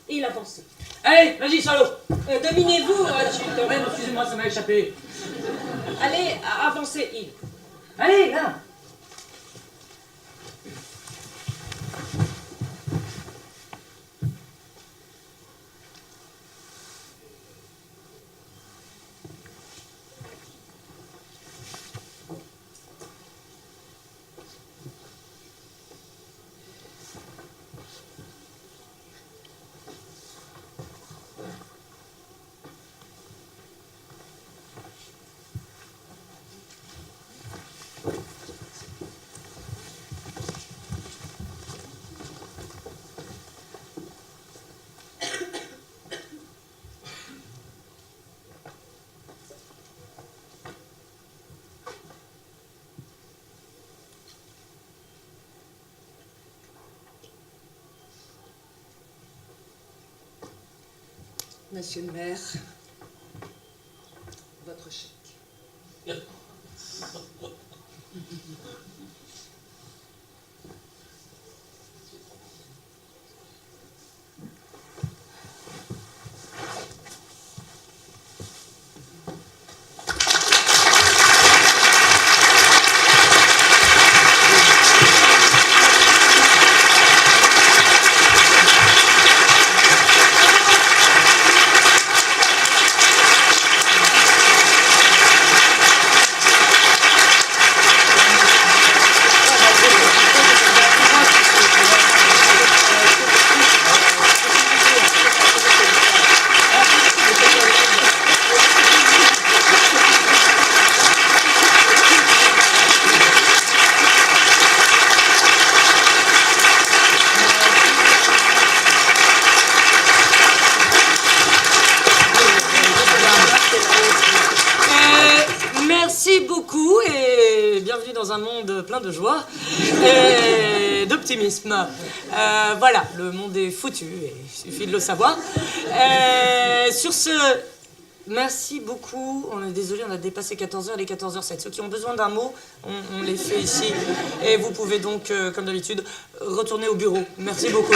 Et il avance. Allez, vas-y, salaud. Dominez-vous. Excusez-moi, ça m'a échappé. Allez, avancez, il. Allez, là. Monsieur le maire, votre chèque. dans un monde plein de joie et d'optimisme. Voilà, le monde est foutu, et il suffit de le savoir. Sur ce, merci beaucoup. On est désolé, on a dépassé 14h, il est 14h07. Ceux qui ont besoin d'un mot, on les fait ici. Et vous pouvez donc, comme d'habitude, retourner au bureau. Merci beaucoup.